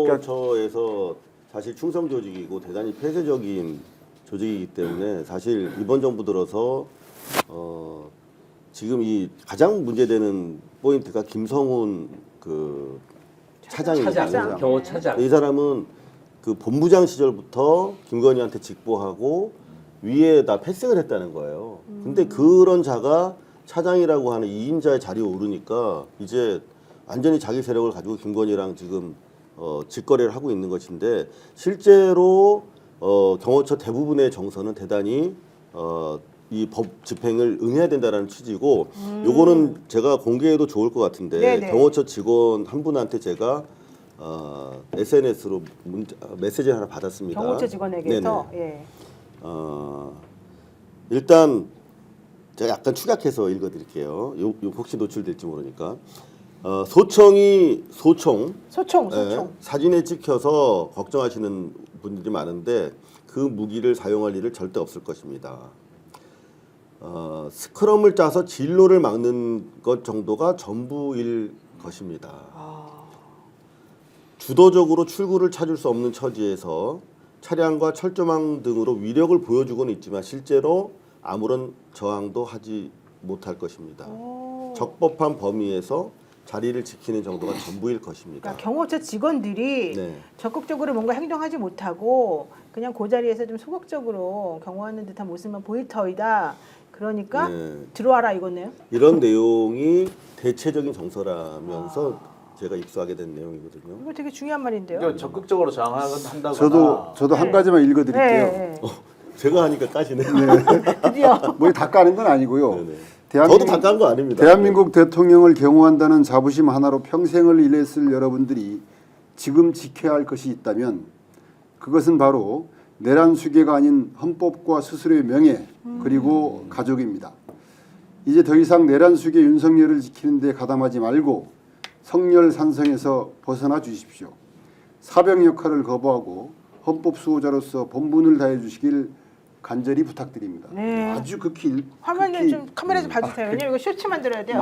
경호처에서 사실 충성 조직이고 대단히 폐쇄적인 조직이기 때문에 사실 이번 정부 들어서 지금 이 가장 문제되는 포인트가 김성훈 그 차장입니다. 경호 차장. 이 사람은 그 본부장 시절부터 김건희한테 직보하고 위에다 패싱을 했다는 거예요. 근데 그런 자가 차장이라고 하는 2인자의 자리에 오르니까 이제 완전히 자기 세력을 가지고 김건희랑 지금 직거래를 하고 있는 것인데 실제로 경호처 대부분의 정서는 대단히 이 법 집행을 응해야 된다라는 취지고 요거는 제가 공개해도 좋을 것 같은데 네네. 경호처 직원 한 분한테 제가 SNS로 메시지를 하나 받았습니다. 경호처 직원에게서 네네. 일단 제가 약간 축약해서 읽어드릴게요. 요 혹시 노출될지 모르니까 소총 네. 사진에 찍혀서 걱정하시는 분들이 많은데 그 무기를 사용할 일은 절대 없을 것입니다. 스크럼을 짜서 진로를 막는 것 정도가 전부일 것입니다. 주도적으로 출구를 찾을 수 없는 처지에서 차량과 철조망 등으로 위력을 보여주고는 있지만 실제로 아무런 저항도 하지 못할 것입니다. 적법한 범위에서 자리를 지키는 정도가 전부일 것입니다. 그러니까 경호처 직원들이 네. 적극적으로 뭔가 행동하지 못하고 그냥 그 자리에서 좀 소극적으로 경호하는 듯한 모습만 보일 터이다. 그러니까 네. 들어와라 이거네요. 이런 내용이 대체적인 정서라면서 제가 입수하게 된 내용이거든요. 이거 되게 중요한 말인데요. 이거 적극적으로 저항한다거나. 저도 한 가지만 읽어드릴게요. 네. 제가 하니까 까시네. 드디어. 뭐 다 까는 건 아니고요. 네네. 저도 다 깐 거 아닙니다. 대한민국 대통령을 경호한다는 자부심 하나로 평생을 일했을 여러분들이 지금 지켜야 할 것이 있다면 그것은 바로 내란 수계가 아닌 헌법과 스스로의 명예 그리고 가족입니다. 이제 더 이상 내란 수계 윤석열을 지키는 데 가담하지 말고 성렬산성에서 벗어나 주십시오. 사병 역할을 거부하고 헌법 수호자로서 본분을 다해 주시길 간절히 부탁드립니다. 네. 아주 극히 화면을 좀 카메라 좀 봐주세요. 왜냐면 이거 쇼츠 만들어야 돼요.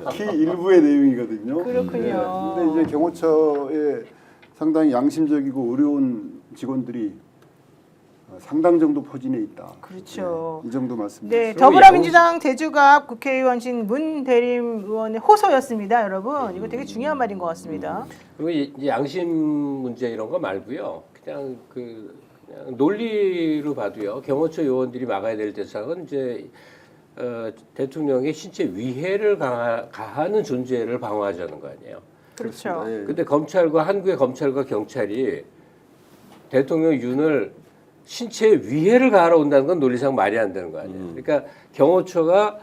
극히 일부의 내용이거든요. 그렇군요. 근데 이제 경호처에 상당히 양심적이고 의로운 직원들이 상당 정도 포진해 있다. 그렇죠. 이 정도 말씀드립니다. 네, 더불어민주당 대주갑 국회의원신 문 대림 의원의 호소였습니다, 여러분. 이거 되게 중요한 말인 것 같습니다. 그리고 이 양심 문제 이런 거 말고요. 그냥 논리로 봐도요. 경호처 요원들이 막아야 될 대상은 이제 대통령의 신체 위해를 가하는 존재를 방어하자는 거 아니에요. 그렇죠. 예. 근데 한국의 검찰과 경찰이 대통령 윤을 신체 위해를 가하러 온다는 건 논리상 말이 안 되는 거 아니에요. 그러니까 경호처가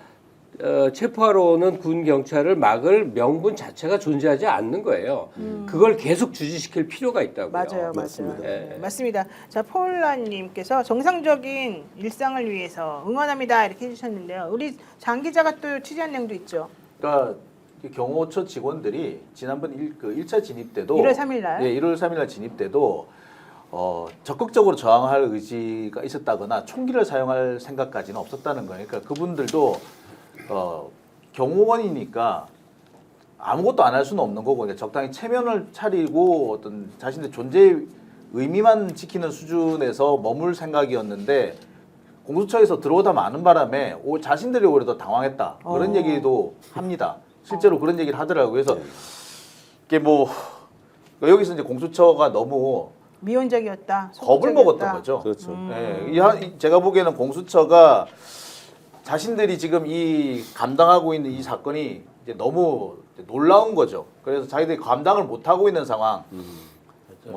체포하러 오는 군 경찰을 막을 명분 자체가 존재하지 않는 거예요. 그걸 계속 주지시킬 필요가 있다고요. 맞아요, 맞습니다. 맞아요. 네, 맞습니다. 자, 폴라님께서 정상적인 일상을 위해서 응원합니다 이렇게 해주셨는데요. 우리 장 기자가 또 취재한 내용도 있죠. 그러니까 경호처 직원들이 지난번 1차 진입 때도 1월 3일 날. 예, 1월 3일 날 진입 때도 적극적으로 저항할 의지가 있었다거나 총기를 사용할 생각까지는 없었다는 거예요. 그러니까 그분들도 경호원이니까 아무것도 안 할 수는 없는 거고 그러니까 적당히 체면을 차리고 어떤 자신의 존재의 의미만 지키는 수준에서 머물 생각이었는데 공수처에서 들어오다 마는 바람에 자신들이 오히려 더 당황했다 그런 얘기도 합니다. 실제로 그런 얘기를 하더라고요. 그래서 이게 여기서 이제 공수처가 너무 미온적이었다. 겁을 먹었던 거죠. 그렇죠. 예, 제가 보기에는 공수처가 자신들이 지금 이 감당하고 있는 이 사건이 이제 너무 놀라운 거죠. 그래서 자기들이 감당을 못 하고 있는 상황.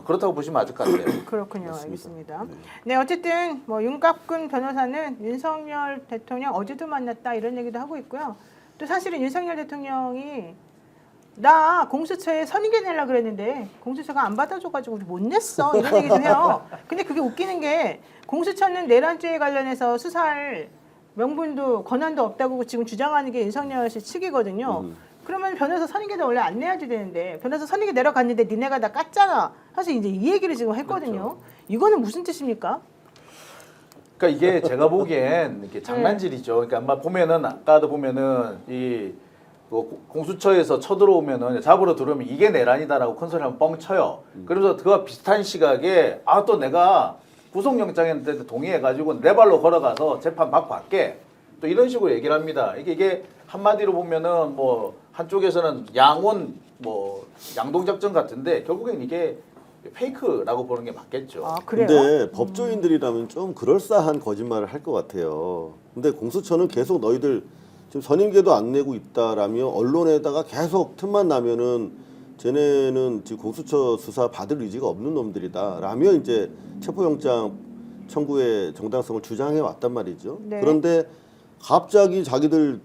그렇다고 보시면 맞을 것 같아요. 그렇군요. 알겠습니다. 네, 어쨌든 윤갑근 변호사는 윤석열 대통령 어제도 만났다 이런 얘기도 하고 있고요. 또 사실은 윤석열 대통령이 나 공수처에 선임계 내려고 그랬는데 공수처가 안 받아줘가지고 우리 못 냈어 이런 얘기도 해요. 근데 그게 웃기는 게 공수처는 내란죄에 관련해서 수사할 명분도 권한도 없다고 지금 주장하는 게 윤석열 씨 측이거든요. 그러면 변호사 선임계도 원래 안 내야지 되는데 변호사 선임계 내려갔는데 니네가 다 깠잖아. 사실 이제 이 얘기를 지금 했거든요. 그렇죠. 이거는 무슨 뜻입니까? 그러니까 이게 제가 보기엔 이렇게 장난질이죠. 그러니까 아마 보면은 아까도 보면은 이 공수처에서 쳐들어오면은 잡으러 들어오면 이게 내란이다라고 큰 소리 하면 뻥 쳐요. 그래서 그와 비슷한 시각에 또 내가 구속영장한테 동의해가지고 내 발로 걸어가서 재판 받고 할게. 또 이런 식으로 얘기를 합니다. 이게 한마디로 보면은 한쪽에서는 양동작전 같은데 결국엔 이게 페이크라고 보는 게 맞겠죠. 그래요? 근데 법조인들이라면 좀 그럴싸한 거짓말을 할 것 같아요. 근데 공수처는 계속 너희들 지금 선임계도 안 내고 있다라며 언론에다가 계속 틈만 나면은 쟤네는 지금 공수처 수사 받을 의지가 없는 놈들이다라며 이제 체포영장 청구의 정당성을 주장해 왔단 말이죠. 네. 그런데 갑자기 자기들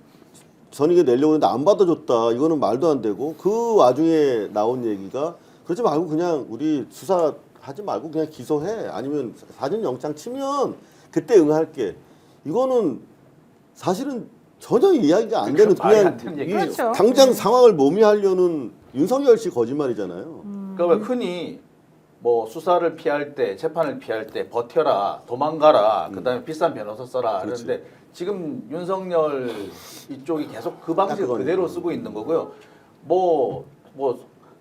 선임계 내려고 했는데 안 받아줬다. 이거는 말도 안 되고 그 와중에 나온 얘기가 그러지 말고 그냥 우리 수사하지 말고 그냥 기소해. 아니면 사전영장 치면 그때 응할게. 이거는 사실은 전혀 이야기가 안 되는 그냥 그렇죠. 당장 상황을 모미하려는 윤석열 씨 거짓말이잖아요. 그러니까 흔히 수사를 피할 때, 재판을 피할 때 버텨라, 도망가라, 그다음에 비싼 변호사 써라. 그렇지. 그런데 지금 윤석열 이쪽이 계속 그 방식을 그대로 쓰고 있는 거고요.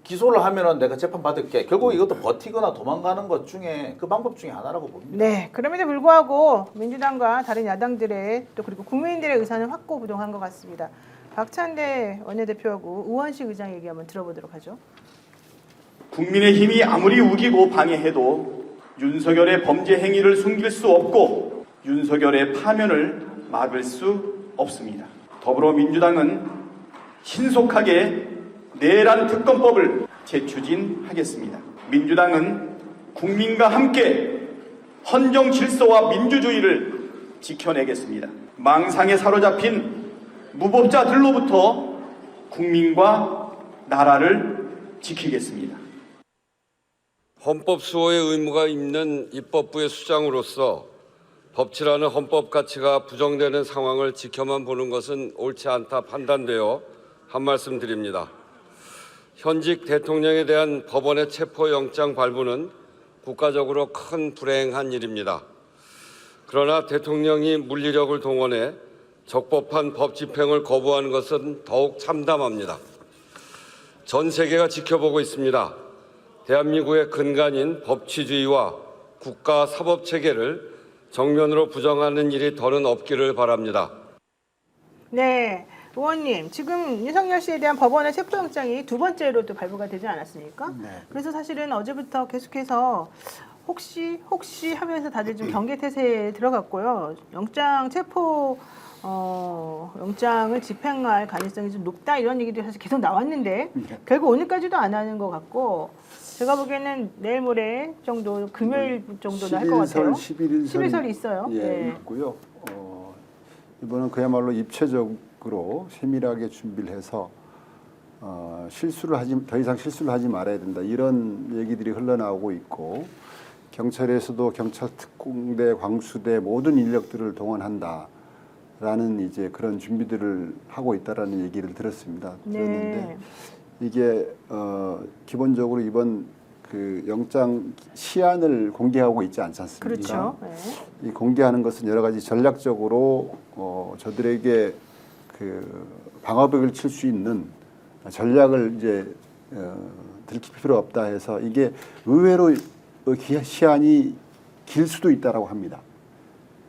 기소를 하면은 내가 재판 받을게. 결국 이것도 버티거나 도망가는 것 중에 그 방법 중에 하나라고 봅니다. 네, 그럼에도 불구하고 민주당과 다른 야당들의 또 그리고 국민들의 의사는 확고부동한 것 같습니다. 박찬대 원내대표하고 우원식 의장 얘기 한번 들어보도록 하죠. 국민의힘이 아무리 우기고 방해해도 윤석열의 범죄 행위를 숨길 수 없고 윤석열의 파면을 막을 수 없습니다. 더불어민주당은 신속하게 내란 특검법을 재추진하겠습니다. 민주당은 국민과 함께 헌정 질서와 민주주의를 지켜내겠습니다. 망상에 사로잡힌 무법자들로부터 국민과 나라를 지키겠습니다. 헌법 수호의 의무가 있는 입법부의 수장으로서 법치라는 헌법 가치가 부정되는 상황을 지켜만 보는 것은 옳지 않다 판단되어 한 말씀 드립니다. 현직 대통령에 대한 법원의 체포영장 발부는 국가적으로 큰 불행한 일입니다. 그러나 대통령이 물리력을 동원해 적법한 법 집행을 거부하는 것은 더욱 참담합니다. 전 세계가 지켜보고 있습니다. 대한민국의 근간인 법치주의와 국가 사법체계를 정면으로 부정하는 일이 더는 없기를 바랍니다. 네, 의원님 지금 윤석열 씨에 대한 법원의 체포영장이 두 번째로도 발부가 되지 않았습니까? 네. 그래서 사실은 어제부터 계속해서 혹시 하면서 다들 좀 경계태세에 들어갔고요. 영장을 집행할 가능성이 좀 높다 이런 얘기도 사실 계속 나왔는데 결국 오늘까지도 안 하는 것 같고 제가 보기에는 내일 모레 정도 금요일 정도는 할 것 같아요. 11설이 있어요. 예, 네. 있고요. 이번은 그야말로 입체적으로 세밀하게 준비를 해서 더 이상 실수를 하지 말아야 된다 이런 얘기들이 흘러나오고 있고 경찰에서도 경찰 특공대, 광수대 모든 인력들을 동원한다라는 이제 그런 준비들을 하고 있다라는 얘기를 들었습니다. 들었는데 이게 기본적으로 이번 그 영장 시한을 공개하고 있지 않지 않습니까? 그렇죠. 네. 이 공개하는 것은 여러 가지 전략적으로 저들에게 그 방어벽을 칠 수 있는 전략을 이제 들킬 필요 없다 해서 이게 의외로 시한이 길 수도 있다라고 합니다.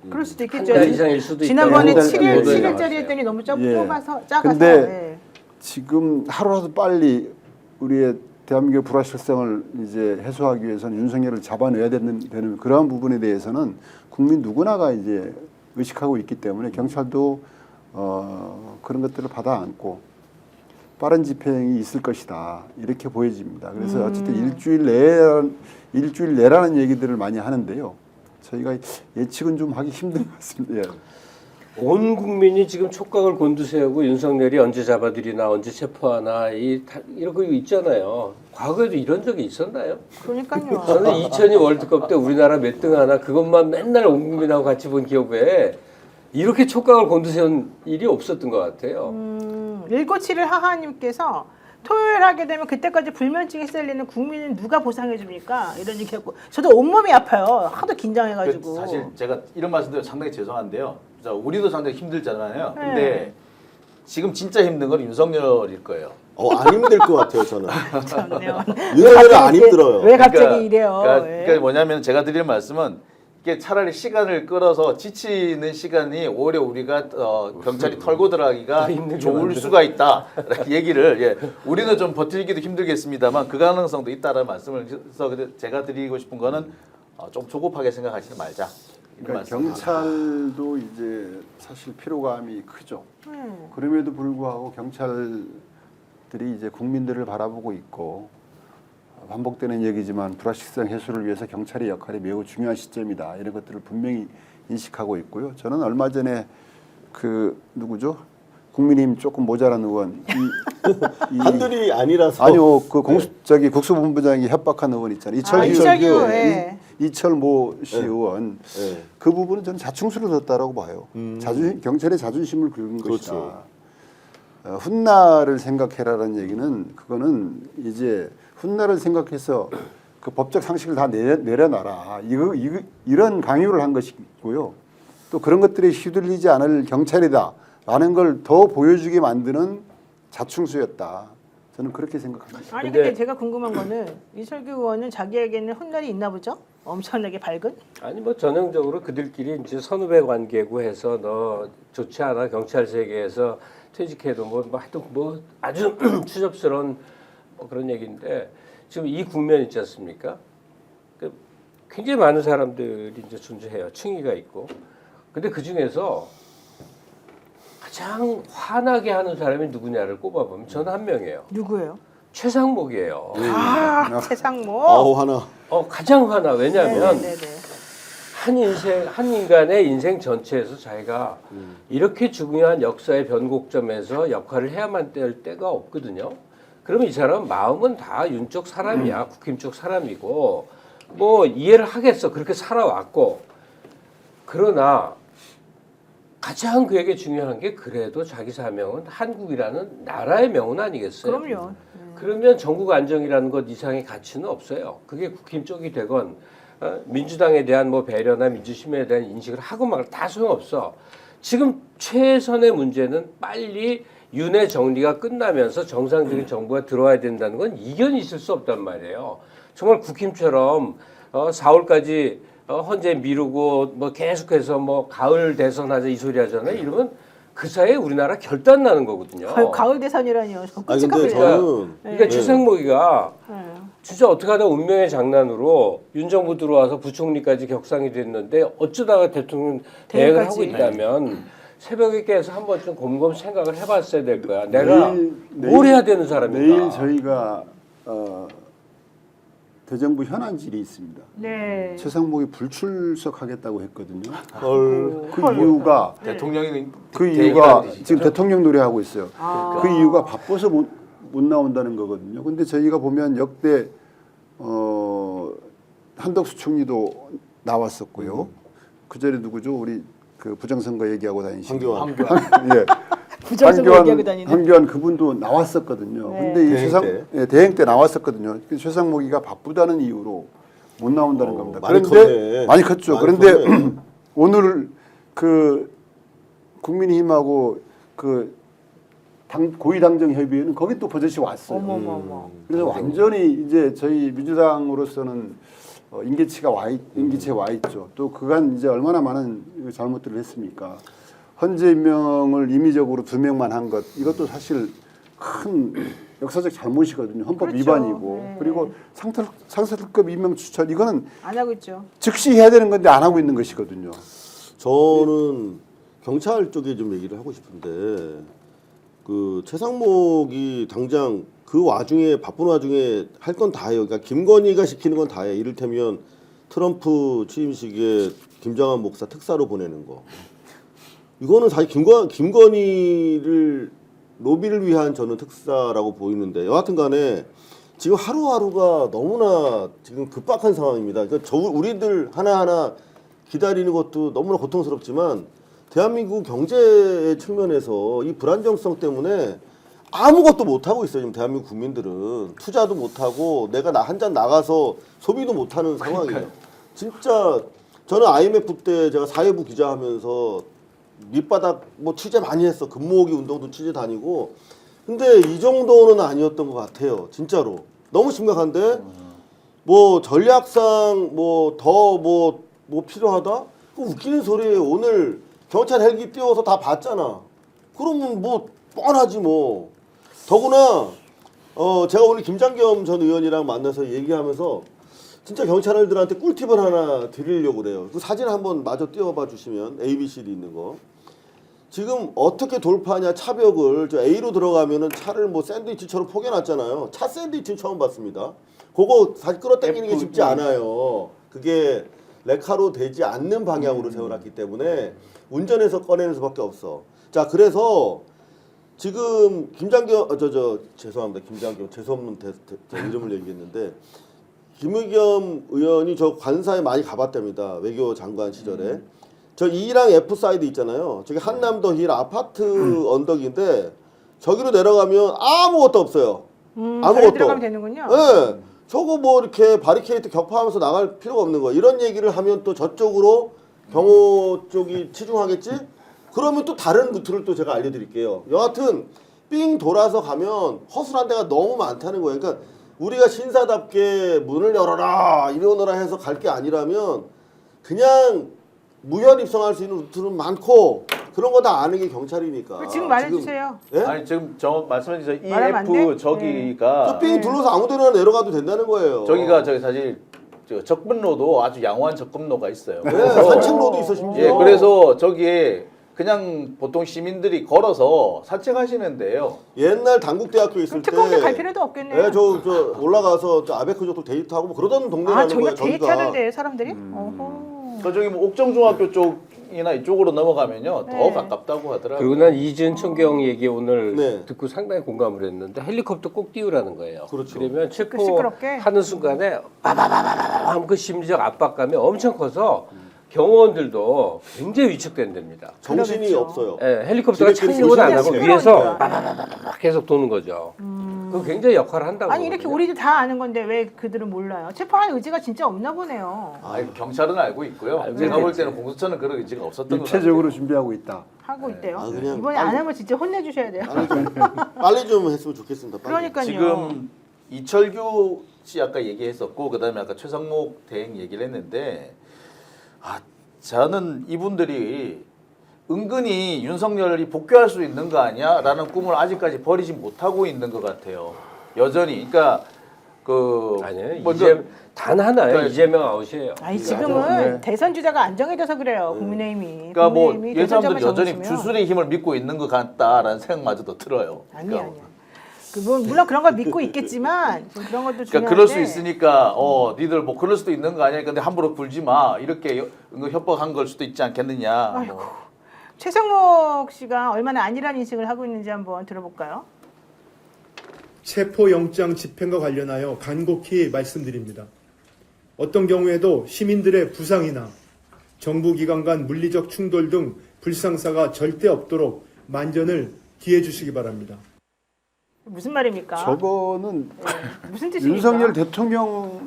그럴 수도 한 있겠죠. 달 이상일 수도 있다. 지난번에 한 달, 7일짜리 했더니 너무 예. 작아서. 근데 예. 지금 하루라도 빨리 우리의 대한민국의 불확실성을 이제 해소하기 위해서는 윤석열을 잡아내야 되는 그러한 부분에 대해서는 국민 누구나가 이제 의식하고 있기 때문에 경찰도 그런 것들을 받아 안고 빠른 집행이 있을 것이다 이렇게 보여집니다. 그래서 어쨌든 일주일 내라는 얘기들을 많이 하는데요. 저희가 예측은 좀 하기 힘든 것 같습니다. 예. 온 국민이 지금 촉각을 곤두세우고 윤석열이 언제 잡아들이나 언제 체포하나 이러고 있잖아요. 과거에도 이런 적이 있었나요? 그러니까요. 저는 2002 월드컵 때 우리나라 몇 등 하나 그것만 맨날 온 국민하고 같이 본 기억 외에 이렇게 촉각을 곤두세운 일이 없었던 것 같아요. 197을 하하님께서 토요일 하게 되면 그때까지 불면증에 시달리는 국민은 누가 보상해 줍니까? 이런 얘기하고 저도 온몸이 아파요. 하도 긴장해가지고. 사실 제가 이런 말씀드려 상당히 죄송한데요. 우리도 상당히 힘들잖아요. 근데 지금 진짜 힘든 건 윤석열일 거예요. 안 힘들 것 같아요, 저는. 참네요. 윤석열은 안 힘들어요. 왜 갑자기 이래요? 그러니까 뭐냐면 제가 드리는 말씀은 이게 차라리 시간을 끌어서 지치는 시간이 오히려 우리가 경찰이 털고 들어가기가 좋을 수가 있다. 얘기를 우리는 좀 버티기도 힘들겠습니다만 그 가능성도 있다라는 말씀을 해서 제가 드리고 싶은 거는 좀 조급하게 생각하지는 말자. 그러니까 경찰도 이제 사실 피로감이 크죠. 그럼에도 불구하고 경찰들이 이제 국민들을 바라보고 있고 반복되는 얘기지만 불확실성 해소를 위해서 경찰의 역할이 매우 중요한 시점이다. 이런 것들을 분명히 인식하고 있고요. 저는 얼마 전에 그 누구죠? 국민의힘 조금 모자란 의원 한둘이 아니라서 아니요 그 국수본부장이 협박한 의원 있잖아요. 이철모 씨 의원 그 부분은 저는 자충수를 뒀다라고 봐요. 경찰의 자존심을 긁은 것이다. 훗날을 생각해라라는 얘기는 그거는 이제 훗날을 생각해서 그 법적 상식을 다 내려놔라. 이런 강요를 한 것이고요. 또 그런 것들에 휘둘리지 않을 경찰이다라는 걸 더 보여주게 만드는 자충수였다. 저는 그렇게 생각합니다. 아니 근데 제가 궁금한 거는 이철규 의원은 자기에게는 훗날이 있나 보죠? 엄청나게 밝은? 아니 뭐 전형적으로 그들끼리 이제 선후배 관계고 해서 너 좋지 않아 경찰 세계에서 퇴직해도 하여튼 아주 추접스러운 그런 얘기인데 지금 이 국면 있지 않습니까? 굉장히 많은 사람들이 이제 존재해요. 층위가 있고. 근데 그 중에서 가장 화나게 하는 사람이 누구냐를 꼽아보면 저는 한 명이에요. 누구예요? 최상목이에요. 최상목. 화나. 가장 화나. 왜냐하면 한 인간의 인생 전체에서 자기가 이렇게 중요한 역사의 변곡점에서 역할을 해야만 될 때가 없거든요. 그러면 이 사람은 마음은 다 윤 쪽 사람이야. 국힘 쪽 사람이고 이해를 하겠어. 그렇게 살아왔고. 그러나 가장 그에게 중요한 게 그래도 자기 사명은 한국이라는 나라의 명운 아니겠어요? 그럼요. 그러면 전국 안정이라는 것 이상의 가치는 없어요. 그게 국힘 쪽이 되건 민주당에 대한 배려나 민주심에 대한 인식을 하고 말 다 소용없어. 지금 최선의 문제는 빨리 윤회 정리가 끝나면서 정상적인 정부가 들어와야 된다는 건 이견이 있을 수 없단 말이에요. 정말 국힘처럼 4월까지 헌재 미루고 뭐 계속해서 뭐 가을 대선하자 이 소리 하잖아요. 이러면 그 사이에 우리나라 결단 나는 거거든요. 가을 대선이라니요. 아니 근데 저는 그러니까 최상목이가 진짜 어떻게 하다 운명의 장난으로 윤 정부 들어와서 부총리까지 격상이 됐는데 어쩌다가 대통령 대행을 하고 있다면 새벽에 깨서 한 번쯤 곰곰 생각을 해봤어야 될 거야. 내가 뭘 해야 되는 사람인가. 내일 저희가 대정부 현안질이 있습니다. 네. 최상목이 불출석하겠다고 했거든요. 헐. 그 이유가 대통령이 그 이유가 지금 대통령 노래하고 있어요. 그 이유가 바빠서 못 나온다는 거거든요. 근데 저희가 보면 역대 한덕수 총리도 나왔었고요. 그 전에 누구죠? 우리 그 부정선거 얘기하고 다니시는 황교안. 예. 부정선거 얘기하고 다니는. 황교안 그분도 나왔었거든요. 네. 근데 이 대행 때 나왔었거든요. 최상목이가 바쁘다는 이유로 못 나온다는 겁니다. 많이 그런데 컸네. 많이 컸죠. 많이 그런데 컸네. 오늘 그 국민의힘하고 그 고위당정 협의회는 거기 또 버젓이 왔어요. 어머머머. 그래서 완전히 이제 저희 민주당으로서는 임계치에 와 있죠. 또 그간 이제 얼마나 많은 잘못들을 했습니까? 헌재 임명을 임의적으로 2명만 한 것 이것도 사실 큰 역사적 잘못이거든요. 헌법 그렇죠. 위반이고 네. 그리고 상설급 임명 추천 이거는 안 하고 있죠. 즉시 해야 되는 건데 안 하고 있는 것이거든요. 저는 경찰 쪽에 좀 얘기를 하고 싶은데 그 최상목이 당장 그 와중에 바쁜 와중에 할 건 다 해요. 그러니까 김건희가 시키는 건 다 해. 이를테면 트럼프 취임식에 김정한 목사 특사로 보내는 거. 이거는 사실 김건희를 로비를 위한 저는 특사라고 보이는데 여하튼 간에 지금 하루하루가 너무나 지금 급박한 상황입니다. 그러니까 우리들 하나하나 기다리는 것도 너무나 고통스럽지만 대한민국 경제 측면에서 이 불안정성 때문에 아무것도 못하고 있어요. 지금 대한민국 국민들은 투자도 못하고 내가 한 잔 나가서 소비도 못하는 상황이에요. 진짜 저는 IMF 때 제가 사회부 기자하면서 밑바닥 뭐 취재 많이 했어. 금모으기 운동도 취재 다니고. 근데 이 정도는 아니었던 것 같아요. 진짜로. 너무 심각한데 뭐 전략상 뭐 더 뭐 필요하다? 그 웃기는 소리예요. 오늘 경찰 헬기 띄워서 다 봤잖아. 그러면 뭐 뻔하지 뭐. 더구나 제가 오늘 김장겸 전 의원이랑 만나서 얘기하면서 진짜 경찰들한테 꿀팁을 하나 드리려고 그래요. 그 사진 한번 마저 띄워봐 주시면 ABCD 있는 거. 지금 어떻게 돌파하냐 차벽을 저 A로 들어가면은 차를 뭐 샌드위치처럼 포개놨잖아요. 차 샌드위치는 처음 봤습니다. 그거 사실 끌어당기는 게 쉽지 않아요. 그게 레카로 되지 않는 방향으로 세워놨기 때문에 운전해서 꺼내는 수밖에 없어. 자 그래서 지금 김장겸 죄송합니다. 김장겸 재수없는 제 이름을 얘기했는데 김의겸 의원이 저 관사에 많이 가봤답니다. 외교 장관 시절에. 저 E랑 F 사이드 있잖아요. 저기 한남더 힐 아파트 언덕인데 저기로 내려가면 아무것도 없어요. 아무것도. 들어가면 되는군요. 네. 저거 뭐 이렇게 바리케이트 격파하면서 나갈 필요가 없는 거야. 이런 얘기를 하면 또 저쪽으로 경호 쪽이 치중하겠지? 그러면 또 다른 루트를 또 제가 알려드릴게요. 여하튼 삥 돌아서 가면 허술한 데가 너무 많다는 거예요. 그러니까 우리가 신사답게 문을 열어라 이러느라 해서 갈 게 아니라면 그냥 무혈 입성할 수 있는 루트는 많고 그런 거 다 아는 게 경찰이니까. 지금 말해주세요. 예? 아니 지금 저 말씀해 주세요. 말하면 안 돼? EF 저기가 삥 둘러서 아무데나 내려가도 된다는 거예요. 저기가 저기 사실 저 접근로도 아주 양호한 접근로가 있어요. 네, 산책로도 있어 심지어. 예, 그래서 저기에 그냥 보통 시민들이 걸어서 산책하시는데요. 옛날 당국대학교 있을 때 특공대 갈 필요도 없겠네요. 네, 저 올라가서 저 아베크족도 데이트하고 뭐 그러던 동네라는 저희가 거예요. 데이트하는데 사람들이? 어허. 저기 뭐 옥정중학교 쪽이나 이쪽으로 넘어가면요 더 네. 가깝다고 하더라고요. 그리고 난 이지은 총경 얘기 오늘 네. 듣고 상당히 공감을 했는데 헬리콥터 꼭 띄우라는 거예요. 그렇죠. 그러면 시끄럽게? 체포하는 순간에 빠바바바바밤 그 심리적 압박감이 엄청 커서 경호원들도 굉장히 위축된답니다. 정신이 그러겠죠. 없어요. 예, 헬리콥터가 지네끼리 착륙을 안 하고 시끄러우니까. 위에서 빠바바바바 계속 도는 거죠. 그거 굉장히 역할을 한다고. 아니 이렇게 그러거든요. 우리도 다 아는 건데 왜 그들은 몰라요? 체포할 의지가 진짜 없나 보네요. 경찰은 알고 있고요. 알고 제가 볼 있겠지. 때는 공수처는 그런 의지가 없었던 것 같아요. 입체적으로 준비하고 있다. 하고 있대요. 아, 그냥 이번에 안 하면 진짜 혼내주셔야 돼요. 빨리 좀 했으면 좋겠습니다. 빨리. 그러니까요. 지금 이철규 씨 아까 얘기했었고 그다음에 아까 최상목 대행 얘기를 했는데 저는 이분들이 은근히 윤석열이 복귀할 수 있는 거 아니야?라는 꿈을 아직까지 버리지 못하고 있는 것 같아요. 여전히. 그러니까 아니에요. 먼저 단 하나예요. 그러니까 이재명 아웃이에요. 아니 지금은 대선 주자가 안 정해져서 그래요. 국민의힘이. 그러니까 뭐 국민의힘이 이 사람들 대선자만 여전히 정해지면. 주술의 힘을 믿고 있는 것 같다라는 생각마저도 들어요. 아니야. 물론 그런 걸 믿고 있겠지만 좀 그런 것도 중요한데. 그러니까 그럴 수 있으니까 니들 뭐 그럴 수도 있는 거 아니야. 근데 함부로 굴지 마. 이렇게 협박한 걸 수도 있지 않겠느냐. 아이고. 뭐. 최상목 씨가 얼마나 안일한 인식을 하고 있는지 한번 들어볼까요? 체포영장 집행과 관련하여 간곡히 말씀드립니다. 어떤 경우에도 시민들의 부상이나 정부기관 간 물리적 충돌 등 불상사가 절대 없도록 만전을 기해 주시기 바랍니다. 무슨 말입니까? 저거는 무슨 뜻입니까? 윤석열 대통령으로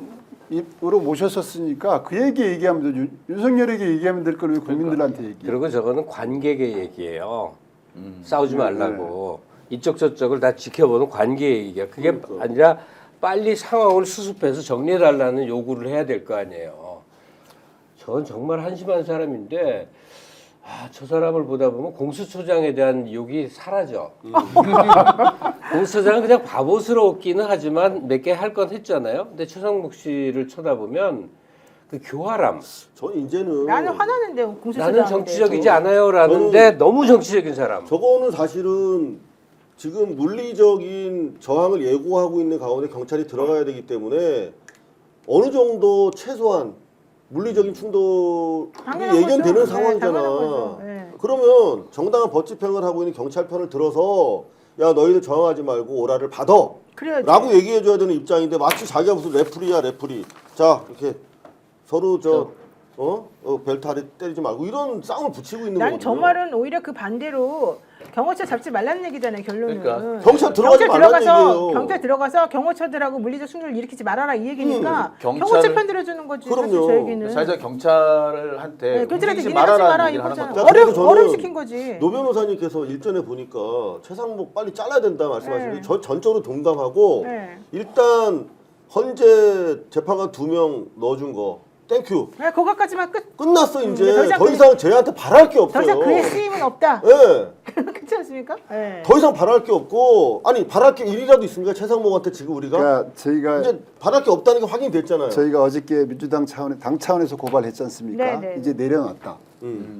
모셨었으니까 그 얘기하면 되죠. 윤석열에게 얘기하면 될 걸 왜 국민들한테 얘기해? 그리고 저거는 관객의 얘기예요. 싸우지 말라고. 이쪽 저쪽을 다 지켜보는 관계의 얘기야. 그게 아니라 빨리 상황을 수습해서 정리해달라는 요구를 해야 될 거 아니에요. 저건 정말 한심한 사람인데 저 사람을 보다 보면 공수처장에 대한 욕이 사라져. 공수처장은 그냥 바보스러웠기는 하지만 몇 개 할 건 했잖아요. 근데 최상목 씨를 쳐다보면 그 교활함. 저 이제는 나는 화나는데 공수처장. 나는 정치적이지 않아요라는데 너무 정치적인 사람. 저거는 사실은 지금 물리적인 저항을 예고하고 있는 가운데 경찰이 들어가야 되기 때문에 어느 정도 최소한 물리적인 충돌이 예견되는 거죠. 상황이잖아. 당연한 거죠. 네. 그러면 정당한 법 집행을 하고 있는 경찰 편을 들어서 야 너희들 저항하지 말고 오라를 받아 그래야지. 라고 얘기해줘야 되는 입장인데 마치 자기가 무슨 레프리야 레프리 자 이렇게 서로 벨트 아래 때리지 말고 이런 싸움을 붙이고 있는 난 거거든요. 저 말은 오히려 그 반대로 경호처 잡지 말라는 얘기잖아요. 결론은. 그러니까 경찰 들어가지 말라는 얘기예요. 경찰 들어가서 경호처들하고 물리적 충돌을 일으키지 말아라 이 얘기니까 경찰을- 경호처 편 들어주는 거지. 사실 저 얘기는. 사실 경찰한테 경찰한테 움직이지 일하지 마라 말아라는 얘기를 하는 이거잖아. 거죠. 어려움시킨 거지. 노 변호사님께서 일전에 보니까 최상목 빨리 잘라야 된다 말씀하시는데 네. 저 전적으로 동감하고 네. 일단 헌재 재판관 2명 넣어준 거 땡큐. 네, 그거까지만 끝났어 이제. 더 이상 더 이상 쟤한테 바랄 게 더 없어요. 이상 그의 쓰임은 없다. 예. 그렇지 않습니까? 네. 더 이상 바랄 게 없고 아니 바랄 게 일이라도 있습니까 최상목한테 지금 우리가? 그러니까 저희가 이제 바랄 게 없다는 게 확인됐잖아요. 저희가 어저께 민주당 당 차원에서 고발했지 않습니까? 네, 네. 이제 내려놨다.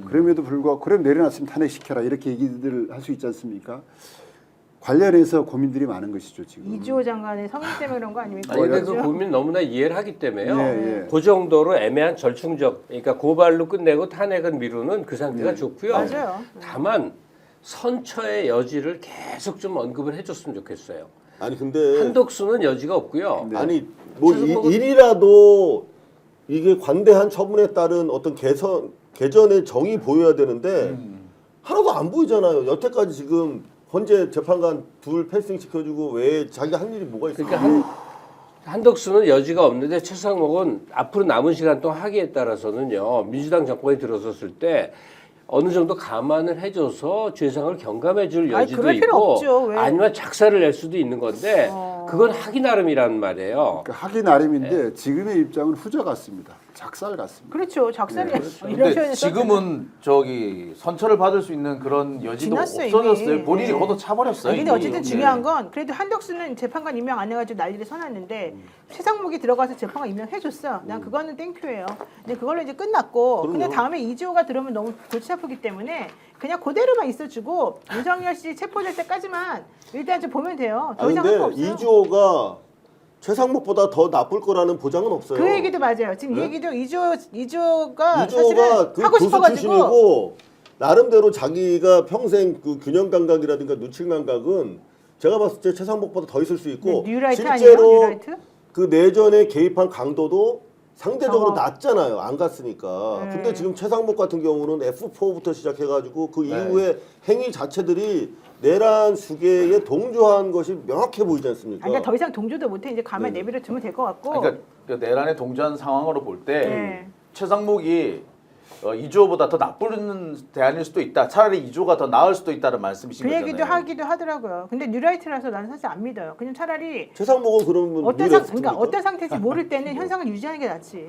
그럼에도 불구하고 그럼 내려놨으면 탄핵시켜라 이렇게 얘기들을 할 수 있지 않습니까? 관련해서 고민들이 많은 것이죠 지금. 이주호 장관의 성인 때문에 그런 거 아닙니까? 아니, 근데 그 고민 너무나 이해를 하기 때문에요. 예. 그 정도로 애매한 절충적, 그러니까 고발로 끝내고 탄핵은 미루는 그 상태가 좋고요. 맞아요. 다만 선처의 여지를 계속 좀 언급을 해줬으면 좋겠어요. 아니 근데 한덕수는 여지가 없고요. 아니 뭐 최상목은- 일이라도 이게 관대한 처분에 따른 어떤 개전의 정의 보여야 되는데 하나도 안 보이잖아요. 여태까지 지금 헌재 재판관 둘 패싱 시켜주고 왜 자기가 할 일이 뭐가 있어요? 그러니까 한덕수는 여지가 없는데 최상목은 앞으로 남은 시간 동안 하기에 따라서는요. 민주당 정권이 들어섰을 때 어느 정도 감안을 해줘서 죄상을 경감해줄 아니, 여지도 그럴 필요 있고 없죠. 왜? 아니면 작사를 낼 수도 있는 건데 그건 하기 나름이라는 말이에요. 그러니까 하기 나름인데 지금의 입장은 후자 같습니다. 작살 같습니다. 그렇죠. 작살이 이런 근데 표현을 지금은 선처를 받을 수 있는 그런 여지도 지났어요, 없어졌어요. 이미. 본인이 네. 걷어차버렸어요. 아니, 근데 이미. 어쨌든 중요한 건 그래도 한덕수는 재판관 임명 안 해가지고 난리를 써놨는데 최상목이 들어가서 재판관 임명해줬어. 난 그거는 땡큐예요. 근데 그걸로 이제 끝났고 근데 다음에 이주호가 들어오면 너무 골치 아프기 때문에 그냥 그대로만 있어주고 윤석열 씨 체포될 때까지만 일단 좀 보면 돼요. 더 아니 이상 할 거 근데 없어요. 이주호가 최상목보다 더 나쁠 거라는 보장은 없어요. 그 얘기도 맞아요. 지금 이 네? 얘기도 이주호가 사실은 이주호가 그 하고 교수 싶어가지고 출신이고 나름대로 자기가 평생 그 균형 감각이라든가 누칠 감각은 제가 봤을 때 최상목보다 더 있을 수 있고 뉴라이트 아니에요? 실제로 뉴라이트? 그 내전에 개입한 강도도 상대적으로 적어. 낮잖아요. 안 갔으니까. 근데 지금 최상목 같은 경우는 F4부터 시작해가지고 그 이후에 행위 자체들이 내란 수계에 동조한 것이 명확해 보이지 않습니까? 아니, 더 이상 동조도 못해. 이제 가만히 내버려 두면 될 것 같고. 그러니까 내란에 동조한 상황으로 볼 때 네. 최상목이 이주호보다 더 나쁜 대안일 수도 있다. 차라리 이주호가 더 나을 수도 있다는 말씀이신 그 거잖아요. 얘기도 하기도 하더라고요. 근데 뉴라이트라서 나는 사실 안 믿어요. 그냥 차라리 최상목은 그러면 어떤 뉴라이트 그러니까 닙니까? 어떤 상태인지 모를 때는 현상을 유지하는 게 낫지.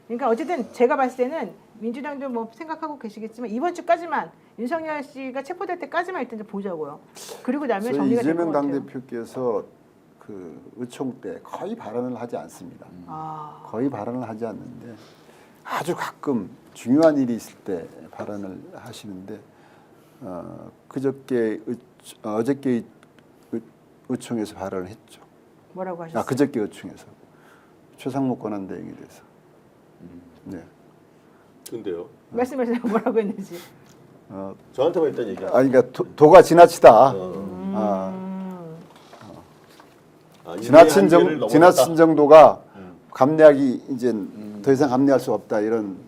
그러니까 어쨌든 제가 봤을 때는 민주당도 뭐 생각하고 계시겠지만 이번 주까지만 윤석열 씨가 체포될 때까지만 일단 좀 보자고요. 그리고 나면 저희 정리가 될 것 이재명 같아요. 당대표께서 그 의총 때 거의 발언을 하지 않습니다. 거의 발언을 하지 않는데 아주 가끔 중요한 일이 있을 때 발언을 하시는데 어저께 의총에서 발언을 했죠. 뭐라고 하셨어요? 그저께 의총에서 최상목 권한대행에 대해서. 네. 근데요. 말씀하세요. 뭐라고 했는지. 저한테만 일단 얘기하세요. 그러니까 도가 지나치다. 지나친 정도가 감내하기 이제 더 이상 감내할 수 없다 이런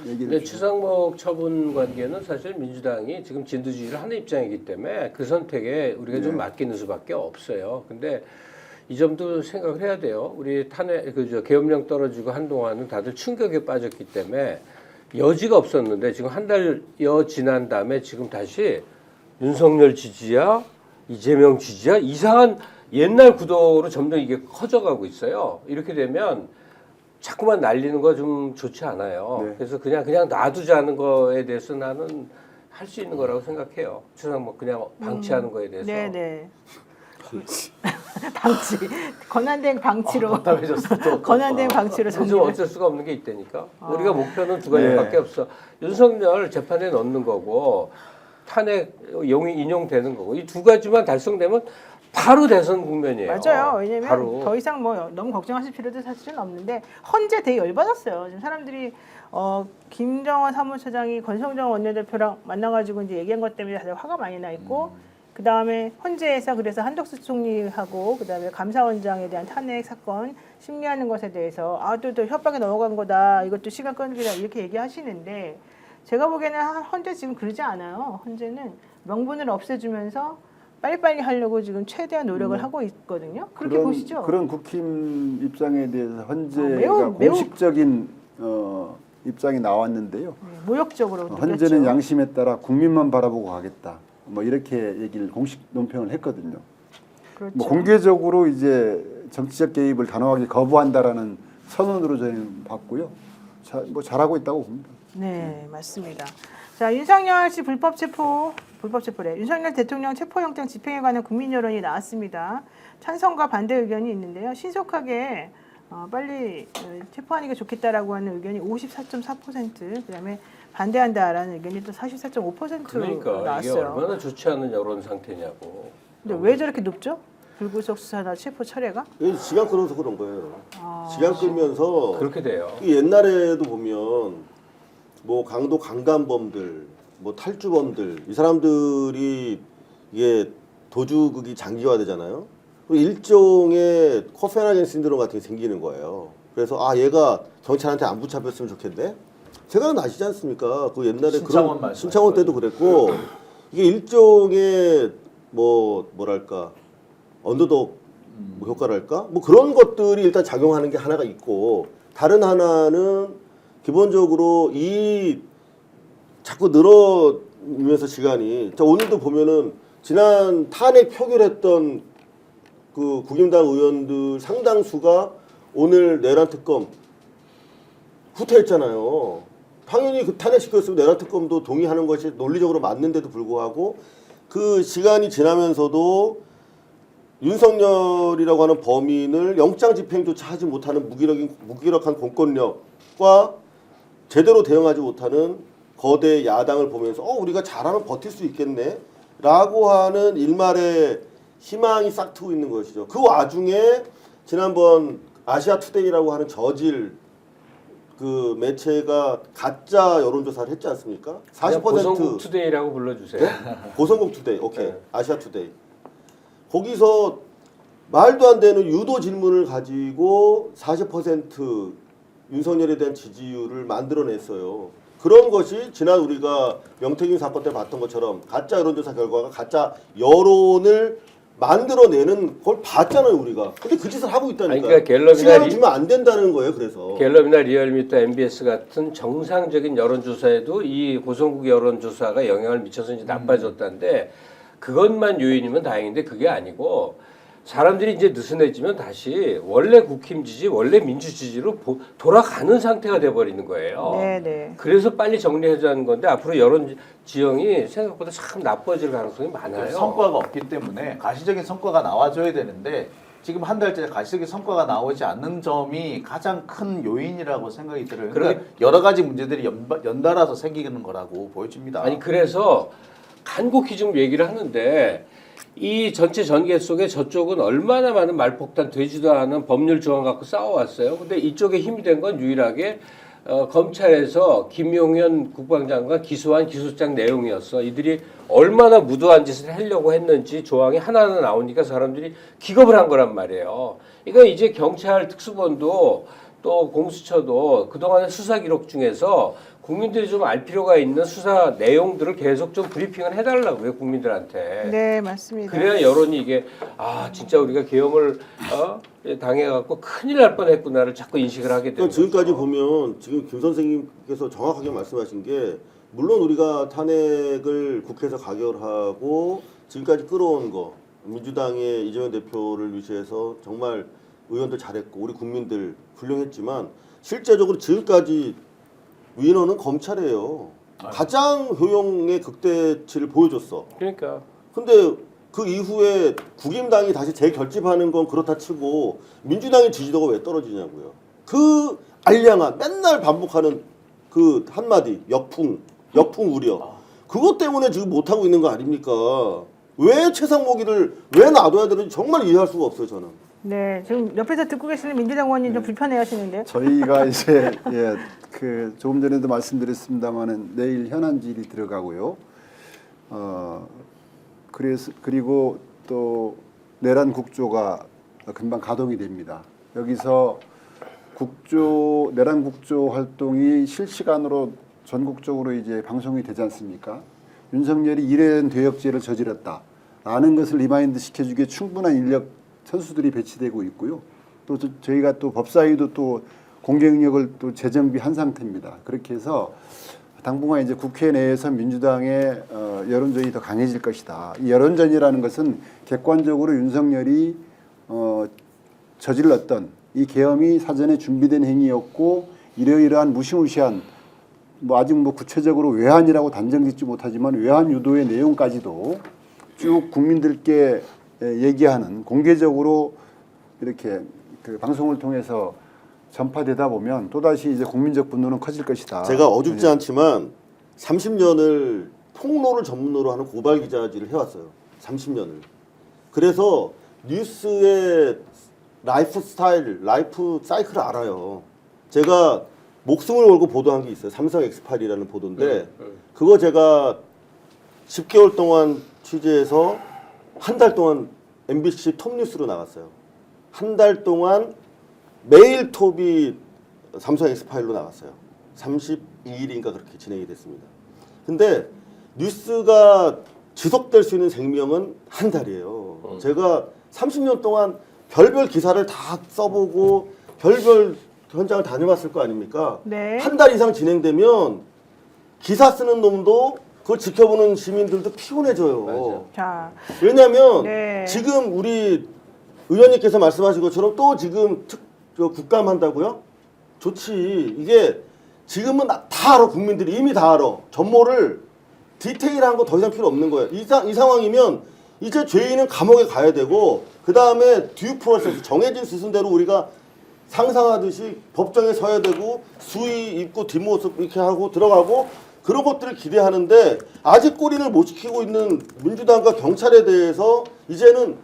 얘기를. 근데 최상목 처분 관계는 사실 민주당이 지금 진두지휘를 하는 입장이기 때문에 그 선택에 우리가 좀 맡기는 수밖에 없어요. 근데 이 점도 생각을 해야 돼요. 우리 탄핵 계엄령 떨어지고 한동안은 다들 충격에 빠졌기 때문에 여지가 없었는데 지금 한 달여 지난 다음에 지금 다시 윤석열 지지야, 이재명 지지야 이상한 옛날 구도로 점점 이게 커져가고 있어요. 이렇게 되면 자꾸만 날리는 거 좀 좋지 않아요. 그래서 그냥 놔두자는 거에 대해서 나는 할 수 있는 거라고 생각해요. 최상목 그냥 방치하는 거에 대해서. 네네. 방치. 권한대행 방치로. 답답해졌어. 권한대행 방치로 좀 정리. 어쩔 수가 없는 게 있다니까. 우리가 목표는 두 가지밖에 없어. 윤석열 재판에 넣는 거고 탄핵 인용되는 거고 이 두 가지만 달성되면 바로 대선 국면이에요. 맞아요. 왜냐면 바로. 더 이상 뭐 너무 걱정하실 필요도 사실은 없는데 헌재 되게 열받았어요. 지금 사람들이 김정은 사무처장이 권성정 원내대표랑 만나가지고 이제 얘기한 것 때문에 다들 화가 많이 나 있고 그 다음에 헌재에서 그래서 한덕수 총리하고 그 다음에 감사원장에 대한 탄핵 사건 심리하는 것에 대해서 또 협박에 넘어간 거다. 이것도 시간 끌기다 이렇게 얘기하시는데 제가 보기에는 헌재 지금 그러지 않아요. 헌재는 명분을 없애주면서 빨리빨리 하려고 지금 최대한 노력을 하고 있거든요. 그렇게 보시죠. 그런 국힘 입장에 대해서 헌재가 매우 공식적인 입장이 나왔는데요. 모욕적으로 헌재는 느꼈죠. 양심에 따라 국민만 바라보고 가겠다. 뭐 이렇게 얘기를 공식 논평을 했거든요. 그렇죠. 뭐 공개적으로 이제 정치적 개입을 단호하게 거부한다라는 선언으로 저희는 봤고요. 뭐 잘하고 있다고 봅니다. 네, 맞습니다. 자, 윤석열 씨 불법 체포래. 윤석열 대통령 체포영장 집행에 관한 국민 여론이 나왔습니다. 찬성과 반대 의견이 있는데요. 신속하게 빨리 체포하는 게 좋겠다라고 하는 의견이 54.4%, 그다음에 반대한다라는 의견이 또 44.5%로 그러니까 나왔어요. 이게 얼마나 좋지 않은 여론 상태냐고. 근데 왜 저렇게 높죠? 불구속 수사나 체포 철회가? 시간 끌어서 그런 거예요. 시간 끌면서 그렇게 돼요. 옛날에도 보면 뭐 강도 강간범들, 뭐 탈주범들 이 사람들이 이게 도주극이 장기화되잖아요. 그리고 일종의 코페나겐 신드롬 같은 게 생기는 거예요. 그래서 얘가 경찰한테 안 붙잡혔으면 좋겠네. 제가 아시지 않습니까? 그 옛날에 신창원 때도 그랬고 이게 일종의 뭐랄까 언더독 효과랄까? 뭐 그런 것들이 일단 작용하는 게 하나가 있고 다른 하나는 기본적으로 이 자꾸 늘어지면서 시간이 오늘도 보면은 지난 탄핵 표결했던 그 국민당 의원들 상당수가 오늘 내란 특검 후퇴했잖아요. 당연히 그 탄핵시켰으면 내란 특검도 동의하는 것이 논리적으로 맞는데도 불구하고 그 시간이 지나면서도 윤석열이라고 하는 범인을 영장 집행조차 하지 못하는 무기력한 공권력과 제대로 대응하지 못하는 거대 야당을 보면서 우리가 잘하면 버틸 수 있겠네 라고 하는 일말의 희망이 싹트고 있는 것이죠. 그 와중에 지난번 아시아투데이라고 하는 저질 그 매체가 가짜 여론조사를 했지 않습니까? 40% 고성국 투데이라고 불러주세요. 네? 고성국 투데이. 오케이. 네. 아시아투데이. 거기서 말도 안 되는 유도 질문을 가지고 40% 윤석열에 대한 지지율을 만들어냈어요. 그런 것이 지난 우리가 명태균 사건 때 봤던 것처럼 가짜 여론조사 결과가 가짜 여론을 만들어내는 걸 봤잖아요, 우리가. 근데 그 짓을 하고 있다니까요. 그러니까 갤럽이나 시간을 주면 안 된다는 거예요, 그래서. 갤럽이나 리얼미터, MBS 같은 정상적인 여론조사에도 이 고성국 여론조사가 영향을 미쳐서 이제 나빠졌다는데 그것만 요인이면 다행인데 그게 아니고 사람들이 이제 느슨해지면 다시 원래 국힘 지지, 원래 민주 지지로 돌아가는 상태가 돼버리는 거예요. 네. 그래서 빨리 정리해자는 건데 앞으로 여론 지형이 생각보다 참 나빠질 가능성이 많아요. 성과가 없기 때문에 가시적인 성과가 나와줘야 되는데 지금 한 달째 가시적인 성과가 나오지 않는 점이 가장 큰 요인이라고 생각이 들어요. 그러니까 여러 가지 문제들이 연달아서 생기는 거라고 보여집니다. 아니 그래서 간곡히 좀 얘기를 하는데 이 전체 전개 속에 저쪽은 얼마나 많은 말폭탄 되지도 않은 법률 조항 갖고 싸워왔어요. 근데 이쪽에 힘이 된 건 유일하게 검찰에서 김용현 국방장관 기소한 기소장 내용이었어. 이들이 얼마나 무도한 짓을 하려고 했는지 조항이 하나하나 나오니까 사람들이 기겁을 한 거란 말이에요. 그러니까 이제 경찰 특수본도 또 공수처도 그동안의 수사 기록 중에서 국민들이 좀 알 필요가 있는 수사 내용들을 계속 좀 브리핑을 해달라고요, 국민들한테. 네, 맞습니다. 그래야 여론이 이게 진짜 우리가 계엄을 당해갖고 큰일 날 뻔했구나를 자꾸 인식을 하게 되는 지금까지 거죠. 보면 지금 김 선생님께서 정확하게 말씀하신 게 물론 우리가 탄핵을 국회에서 가결하고 지금까지 끌어온 거 민주당의 이재명 대표를 위시해서 정말 의원들 잘했고 우리 국민들 훌륭했지만 실제적으로 지금까지 위너는 검찰이에요. 가장 효용의 극대치를 보여줬어. 그러니까. 근데 그 이후에 국임당이 다시 재결집하는 건 그렇다 치고 민주당의 지지도가 왜 떨어지냐고요. 그 알량한 맨날 반복하는 그 한마디 역풍 우려. 그것 때문에 지금 못하고 있는 거 아닙니까? 왜 최상목이를 왜 놔둬야 되는지 정말 이해할 수가 없어요, 저는. 네, 지금 옆에서 듣고 계시는 민주당 의원님 좀 불편해하시는데요. 저희가 이제 조금 전에도 말씀드렸습니다만은 내일 현안질이 들어가고요. 그리고 또 내란 국조가 금방 가동이 됩니다. 여기서 내란 국조 활동이 실시간으로 전국적으로 이제 방송이 되지 않습니까? 윤석열이 이런 대역죄를 저질렀다라는 것을 리마인드 시켜주기에 충분한 인력 선수들이 배치되고 있고요. 또 저희가 또 법사위도 또 공격력을 또 재정비한 상태입니다. 그렇게 해서 당분간 이제 국회 내에서 민주당의 여론전이 더 강해질 것이다. 이 여론전이라는 것은 객관적으로 윤석열이 저질렀던 이 계엄이 사전에 준비된 행위였고 이러이러한 무시무시한 아직 구체적으로 외환이라고 단정짓지 못하지만 외환 유도의 내용까지도 쭉 국민들께 얘기하는 공개적으로 이렇게 그 방송을 통해서 전파되다 보면 또다시 이제 국민적 분노는 커질 것이다. 제가 어줍지 않지만 30년을 폭로를 전문으로 하는 고발 기자질을 해왔어요. 30년을. 그래서 뉴스의 라이프 사이클을 알아요. 제가 목숨을 걸고 보도한 게 있어요. 삼성 X8이라는 보도인데 그거 제가 10개월 동안 취재해서 한 달 동안 MBC 톱뉴스로 나갔어요. 한 달 동안 매일 톱이 삼성 X 파일로 나갔어요. 32일인가 그렇게 진행이 됐습니다. 근데 뉴스가 지속될 수 있는 생명은 한 달이에요. 제가 30년 동안 별별 기사를 다 써보고 별별 현장을 다녀봤을 거 아닙니까? 네. 한 달 이상 진행되면 기사 쓰는 놈도 그걸 지켜보는 시민들도 피곤해져요. 자, 왜냐하면 네. 지금 우리 의원님께서 말씀하신 것처럼 또 지금 국감한다고요? 좋지. 이게 지금은 다 알아. 국민들이 이미 다 알아. 전모를 디테일한 거 더 이상 필요 없는 거예요. 이 상황이면 이제 죄인은 감옥에 가야 되고 그 다음에 듀 프로세스 정해진 수순대로 우리가 상상하듯이 법정에 서야 되고 수의 입고 뒷모습 이렇게 하고 들어가고 그런 것들을 기대하는데 아직 꼬리를 못 지키고 있는 민주당과 경찰에 대해서 이제는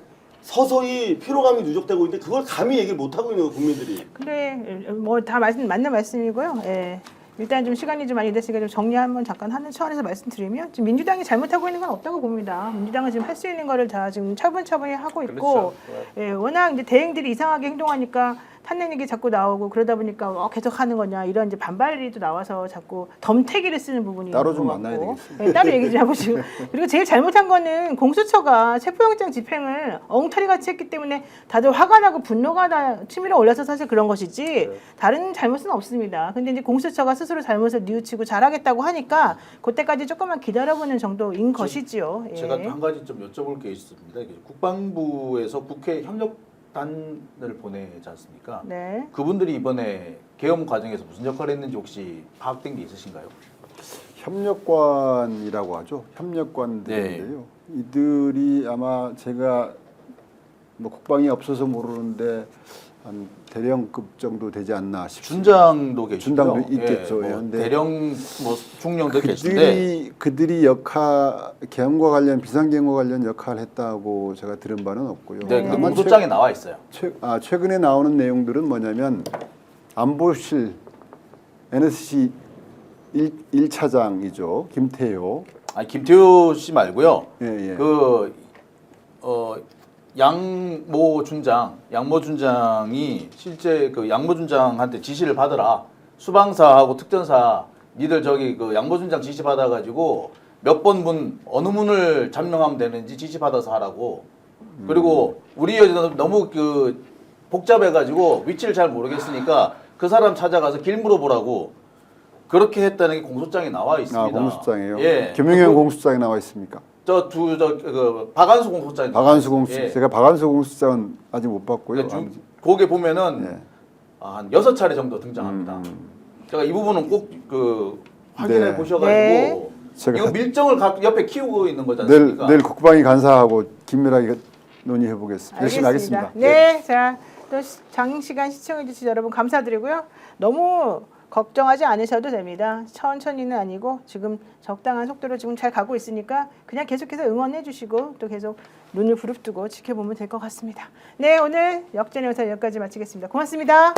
서서히 피로감이 누적되고 있는데 그걸 감히 얘기를 못 하고 있는 거예요, 국민들이. 근데 뭐 다 맞는 말씀이고요. 예. 일단 좀 시간이 좀 많이 됐으니까 좀 정리 한번 잠깐 하는 차원에서 말씀드리면 지금 민주당이 잘못하고 있는 건 없다고 봅니다. 민주당은 지금 할 수 있는 거를 다 지금 차분차분히 하고 있고, 그렇죠. 예, 워낙 이제 대행들이 이상하게 행동하니까 탄핵 얘기 자꾸 나오고 그러다 보니까 계속 하는 거냐 이런 이제 반발이 또 나와서 자꾸 덤태기를 쓰는 부분이 따로 있는 좀 것 만나야 같고. 되겠습니다. 네, 따로 얘기 좀 해보시고 그리고 제일 잘못한 거는 공수처가 체포영장 집행을 엉터리같이 했기 때문에 다들 화가 나고 분노가 치밀어 올라서 사실 그런 것이지 다른 잘못은 없습니다. 근데 이제 공수처가 스스로 잘못을 뉘우치고 잘하겠다고 하니까 그때까지 조금만 기다려보는 정도인 것이지요. 예. 제가 한 가지 좀 여쭤볼 게 있습니다. 이게 국방부에서 국회 협력단을 보내지 않습니까? 네. 그분들이 이번에 계엄 과정에서 무슨 역할을 했는지 혹시 파악된 게 있으신가요? 협력관이라고 하죠. 협력관들인데요. 이들이 아마 제가 뭐 국방이 없어서 모르는데 한 대령급 정도 되지 않나 싶습니다. 준장도 계시고요. 준장도 있겠죠. 예, 뭐 근데 대령 뭐 중령도 계신데 그들이 계엄과 관련 비상계엄과 관련 역할을 했다고 제가 들은 바는 없고요. 네, 그 공소장에 나와 있어요. 최근에 나오는 내용들은 뭐냐면 안보실 NSC 1차장이죠. 김태효. 아니 김태효 씨 말고요. 예, 예. 양모 준장이 실제 그 양모 준장한테 지시를 받으라. 수방사하고 특전사 니들 저기 그 양모 준장 지시 받아가지고 몇 번 문 어느 문을 점령하면 되는지 지시 받아서 하라고. 그리고 우리 여자는 너무 그 복잡해가지고 위치를 잘 모르겠으니까 그 사람 찾아가서 길 물어보라고. 그렇게 했다는 게 공소장에 나와 있습니다. 아, 공소장이에요? 예. 김용현 공소장에 나와 있습니까? 박한수 공소장에 박한수 공소장. 예. 제가 박한수 공소장은 아직 못 봤고요. 거기에 보면은 예. 한 6차례 정도 등장합니다. 제가 이 부분은 꼭 확인해 네. 보셔가지고 네. 이거 밀정을 옆에 키우고 있는 거지 않습니까? 내일 국방위 간사하고 긴밀하게 논의해 보겠습니다. 열심히 하겠습니다. 네, 자, 또 장시간 시청해 주신 여러분 감사드리고요. 너무 걱정하지 않으셔도 됩니다. 천천히는 아니고 지금 적당한 속도로 지금 잘 가고 있으니까 그냥 계속해서 응원해 주시고 또 계속 눈을 부릅뜨고 지켜보면 될 것 같습니다. 네, 오늘 역전의 영상 여기까지 마치겠습니다. 고맙습니다.